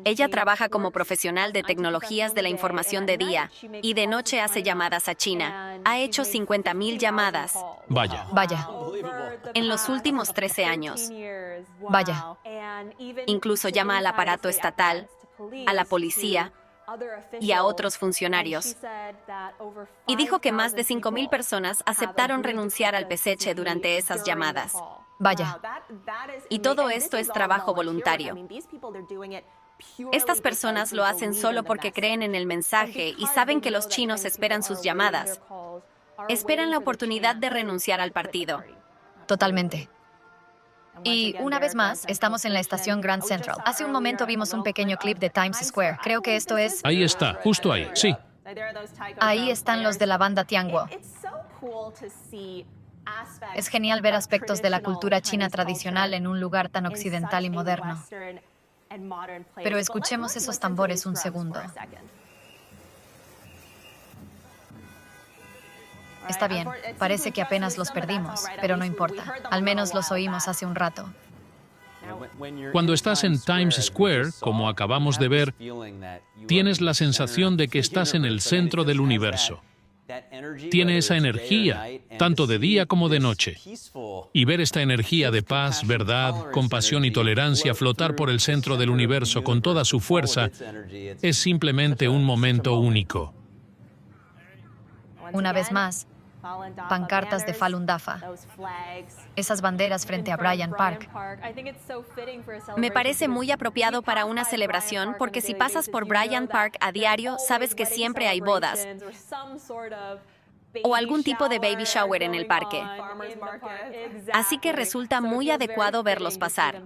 Ella trabaja como profesional de tecnologías de la información de día y de noche hace llamadas a China. Ha hecho 50,000 llamadas.
Vaya.
Vaya,
En los últimos 13 años.
vaya.
Incluso llama al aparato estatal, a la policía y a otros funcionarios. Y dijo que más de 5,000 personas aceptaron renunciar al PSC durante esas llamadas.
Vaya.
Y todo esto es trabajo voluntario. Estas personas lo hacen solo porque creen en el mensaje y saben que los chinos esperan sus llamadas. Esperan la oportunidad de renunciar al partido.
Totalmente. Y una vez más, estamos en la estación Grand Central. Hace un momento vimos un pequeño clip de Times Square. Creo que esto es...
Ahí está, justo ahí, sí.
Ahí están los de la banda Tianguo. Es genial ver aspectos de la cultura china tradicional en un lugar tan occidental y moderno. Pero escuchemos esos tambores un segundo. Está bien, parece que apenas los perdimos, pero no importa. Al menos los oímos hace un rato.
Cuando estás en Times Square, como acabamos de ver, tienes la sensación de que estás en el centro del universo. Tiene esa energía, tanto de día como de noche. Y ver esta energía de paz, verdad, compasión y tolerancia flotar por el centro del universo con toda su fuerza es simplemente un momento único.
Una vez más, pancartas de Falun Dafa. Esas banderas frente a Bryant Park.
Me parece muy apropiado para una celebración porque si pasas por Bryant Park a diario, sabes que siempre hay bodas o algún tipo de baby shower en el parque. Así que resulta muy adecuado verlos pasar.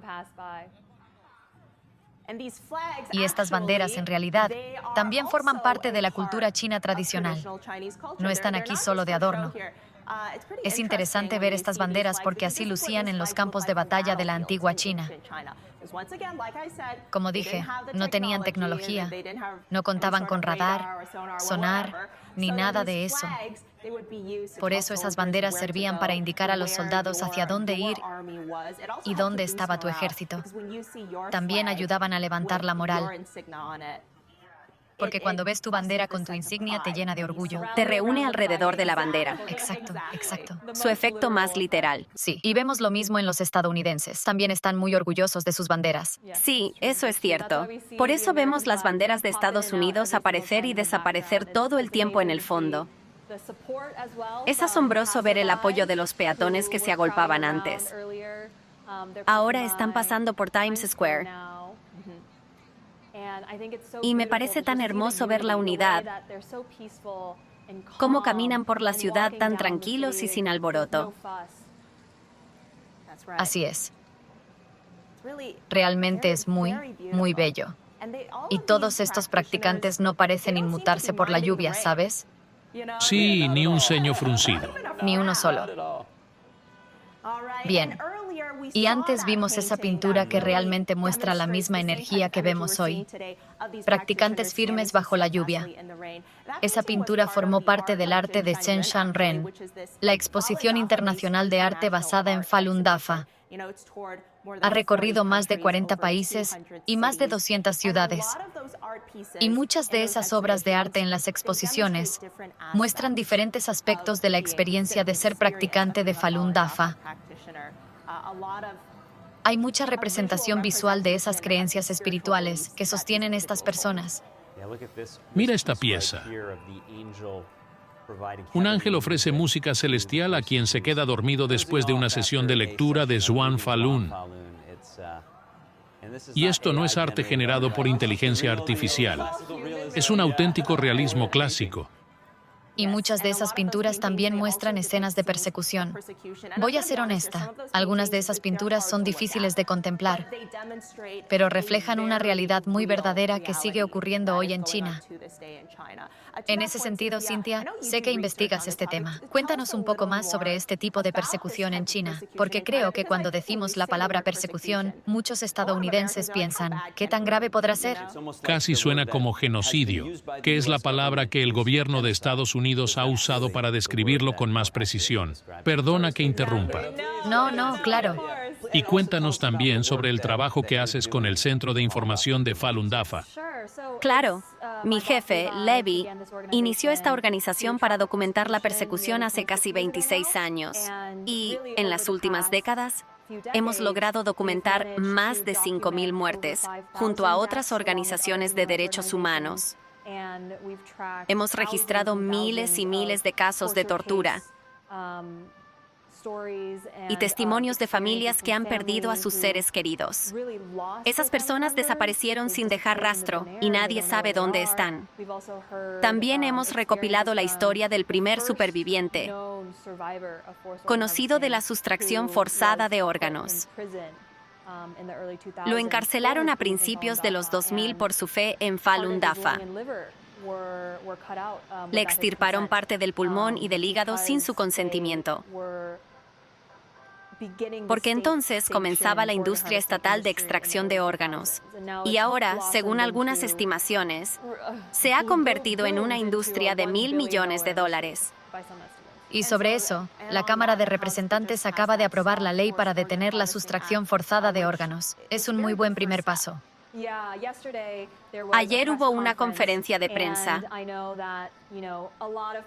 Y estas banderas, en realidad, también forman parte de la cultura china tradicional. No están aquí solo de adorno. Es interesante ver estas banderas porque así lucían en los campos de batalla de la antigua China. Como dije, no tenían tecnología, no contaban con radar, sonar, ni nada de eso. Por eso esas banderas servían para indicar a los soldados hacia dónde ir y dónde estaba tu ejército. También ayudaban a levantar la moral. Porque cuando ves tu bandera con tu insignia te llena de orgullo.
Te reúne alrededor de la bandera.
Exacto, exacto.
Su efecto más literal.
Sí, y vemos lo mismo en los estadounidenses. También están muy orgullosos de sus banderas.
Sí, eso es cierto. Por eso vemos las banderas de Estados Unidos aparecer y desaparecer todo el tiempo en el fondo. Es asombroso ver el apoyo de los peatones que se agolpaban antes. Ahora están pasando por Times Square. Y me parece tan hermoso ver la unidad, cómo caminan por la ciudad tan tranquilos y sin alboroto.
Así es. Realmente es muy, muy bello. Y todos estos practicantes no parecen inmutarse por la lluvia, ¿sabes?
Sí, ni un ceño fruncido.
Ni uno solo. Bien. Y antes vimos esa pintura que realmente muestra la misma energía que vemos hoy. Practicantes firmes bajo la lluvia. Esa pintura formó parte del arte de Zhengshan Ren, la exposición internacional de arte basada en Falun Dafa. Ha recorrido más de 40 países y más de 200 ciudades. Y muchas de esas obras de arte en las exposiciones muestran diferentes aspectos de la experiencia de ser practicante de Falun Dafa. Hay mucha representación visual de esas creencias espirituales que sostienen estas personas.
Mira esta pieza. Un ángel ofrece música celestial a quien se queda dormido después de una sesión de lectura de Zhuang Falun. Y esto no es arte generado por inteligencia artificial. Es un auténtico realismo clásico.
Y muchas de esas pinturas también muestran escenas de persecución. Voy a ser honesta, algunas de esas pinturas son difíciles de contemplar, pero reflejan una realidad muy verdadera que sigue ocurriendo hoy en China. En ese sentido, Cynthia, sé que investigas este tema. Cuéntanos un poco más sobre este tipo de persecución en China, porque creo que cuando decimos la palabra persecución, muchos estadounidenses piensan, ¿qué tan grave podrá ser?
Casi suena como genocidio, que es la palabra que el gobierno de Estados Unidos ha usado para describirlo con más precisión. Perdona que interrumpa.
No, claro.
Y cuéntanos también sobre el trabajo que haces con el Centro de Información de Falun Dafa.
Claro, mi jefe, Levi, inició esta organización para documentar la persecución hace casi 26 años. Y en las últimas décadas, hemos logrado documentar más de 5.000 muertes, junto a otras organizaciones de derechos humanos. Hemos registrado miles y miles de casos de tortura y testimonios de familias que han perdido a sus seres queridos. Esas personas desaparecieron sin dejar rastro y nadie sabe dónde están. También hemos recopilado la historia del primer superviviente, conocido de la sustracción forzada de órganos. Lo encarcelaron a principios de los 2000 por su fe en Falun Dafa. Le extirparon parte del pulmón y del hígado sin su consentimiento, porque entonces comenzaba la industria estatal de extracción de órganos. Y ahora, según algunas estimaciones, se ha convertido en una industria de $1.000 millones.
Y sobre eso, la Cámara de Representantes acaba de aprobar la ley para detener la sustracción forzada de órganos. Es un muy buen primer paso.
Ayer hubo una conferencia de prensa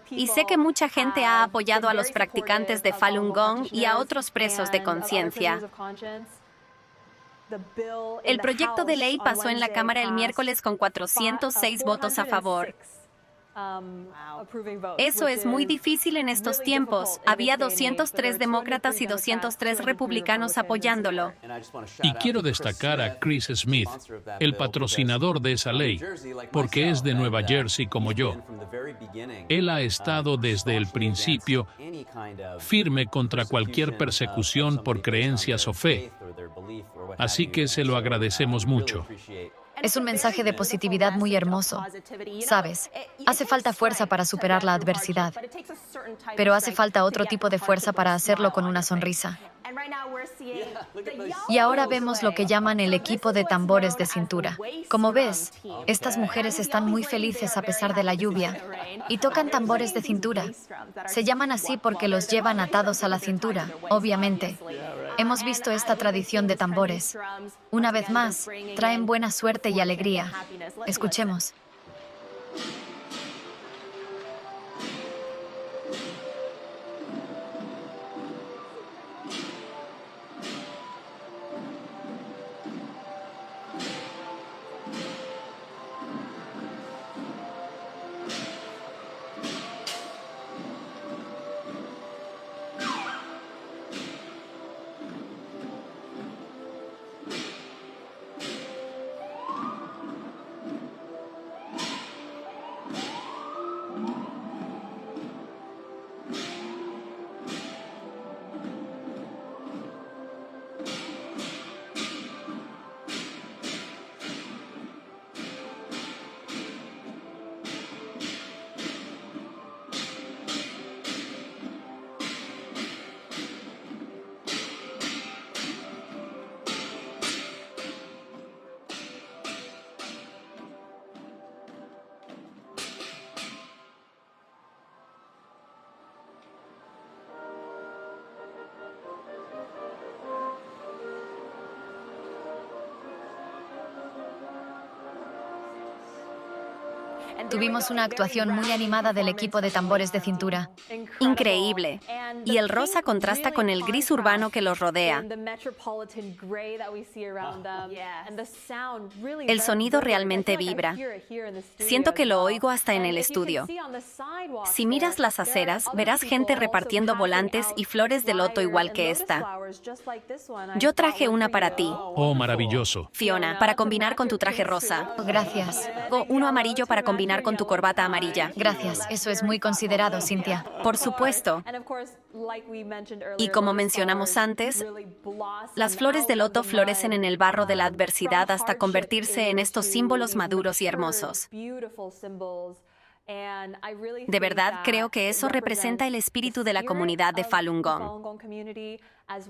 y sé que mucha gente ha apoyado a los practicantes de Falun Gong y a otros presos de conciencia. El proyecto de ley pasó en la Cámara el miércoles con 406 votos a favor. Eso es muy difícil en estos tiempos. Había 203 demócratas y 203 republicanos apoyándolo.
Y quiero destacar a Chris Smith, el patrocinador de esa ley, porque es de Nueva Jersey como yo. Él ha estado desde el principio firme contra cualquier persecución por creencias o fe. Así que se lo agradecemos mucho.
Es un mensaje de positividad muy hermoso. Sabes, hace falta fuerza para superar la adversidad, pero hace falta otro tipo de fuerza para hacerlo con una sonrisa. Y ahora vemos lo que llaman el equipo de tambores de cintura. Como ves, estas mujeres están muy felices a pesar de la lluvia y tocan tambores de cintura. Se llaman así porque los llevan atados a la cintura, obviamente. Hemos visto esta tradición de tambores. Una vez más, traen buena suerte y alegría. Escuchemos. Tuvimos una actuación muy animada del equipo de tambores de cintura.
Increíble. Y el rosa contrasta con el gris urbano que los rodea. El sonido realmente vibra. Siento que lo oigo hasta en el estudio. Si miras las aceras, verás gente repartiendo volantes y flores de loto igual que esta. Yo traje una para ti,
Oh, maravilloso.
Fiona, para combinar con tu traje rosa.
Gracias.
O uno amarillo para combinar con tu corbata amarilla.
Gracias. Eso es muy considerado, Cynthia.
Por supuesto. Y como mencionamos antes, las flores de loto florecen en el barro de la adversidad hasta convertirse en estos símbolos maduros y hermosos. De verdad, creo que eso representa el espíritu de la comunidad de Falun Gong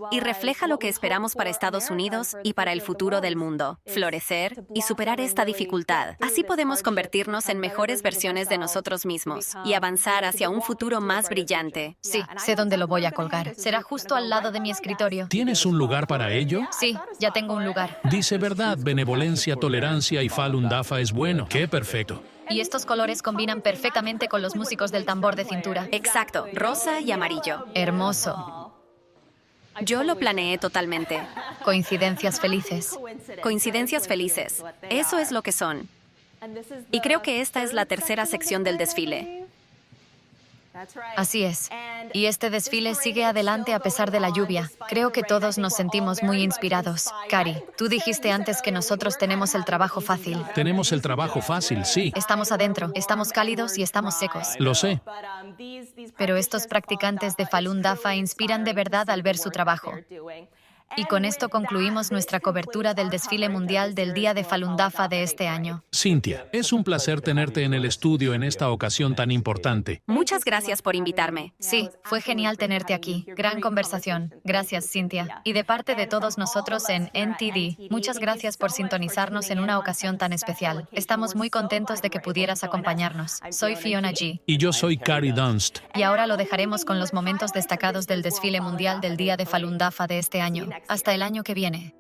y refleja lo que esperamos para Estados Unidos y para el futuro del mundo: florecer y superar esta dificultad. Así podemos convertirnos en mejores versiones de nosotros mismos y avanzar hacia un futuro más brillante.
Sí, sé dónde lo voy a colgar. Será justo al lado de mi escritorio.
¿Tienes un lugar para ello?
Sí, ya tengo un lugar.
Dice verdad, benevolencia, tolerancia y Falun Dafa es bueno. ¡Qué perfecto!
Y estos colores combinan perfectamente con los músicos del tambor de cintura.
Exacto, rosa y amarillo.
Hermoso.
Yo lo planeé totalmente.
Coincidencias felices.
Coincidencias felices. Eso es lo que son. Y creo que esta es la tercera sección del desfile.
Así es. Y este desfile sigue adelante a pesar de la lluvia. Creo que todos nos sentimos muy inspirados. Cari, tú dijiste antes que nosotros tenemos el trabajo fácil.
Tenemos el trabajo fácil, sí.
Estamos adentro, estamos cálidos y estamos secos.
Lo sé.
Pero estos practicantes de Falun Dafa inspiran de verdad al ver su trabajo. Y con esto concluimos nuestra cobertura del desfile mundial del Día de Falun Dafa de este año.
Cynthia, es un placer tenerte en el estudio en esta ocasión tan importante.
Muchas gracias por invitarme.
Sí, fue genial tenerte aquí. Gran conversación. Gracias, Cynthia. Y de parte de todos nosotros en NTD, muchas gracias por sintonizarnos en una ocasión tan especial. Estamos muy contentos de que pudieras acompañarnos. Soy Fiona G.
Y yo soy Cari Dunst.
Y ahora lo dejaremos con los momentos destacados del desfile mundial del Día de Falun Dafa de este año. Hasta el año que viene.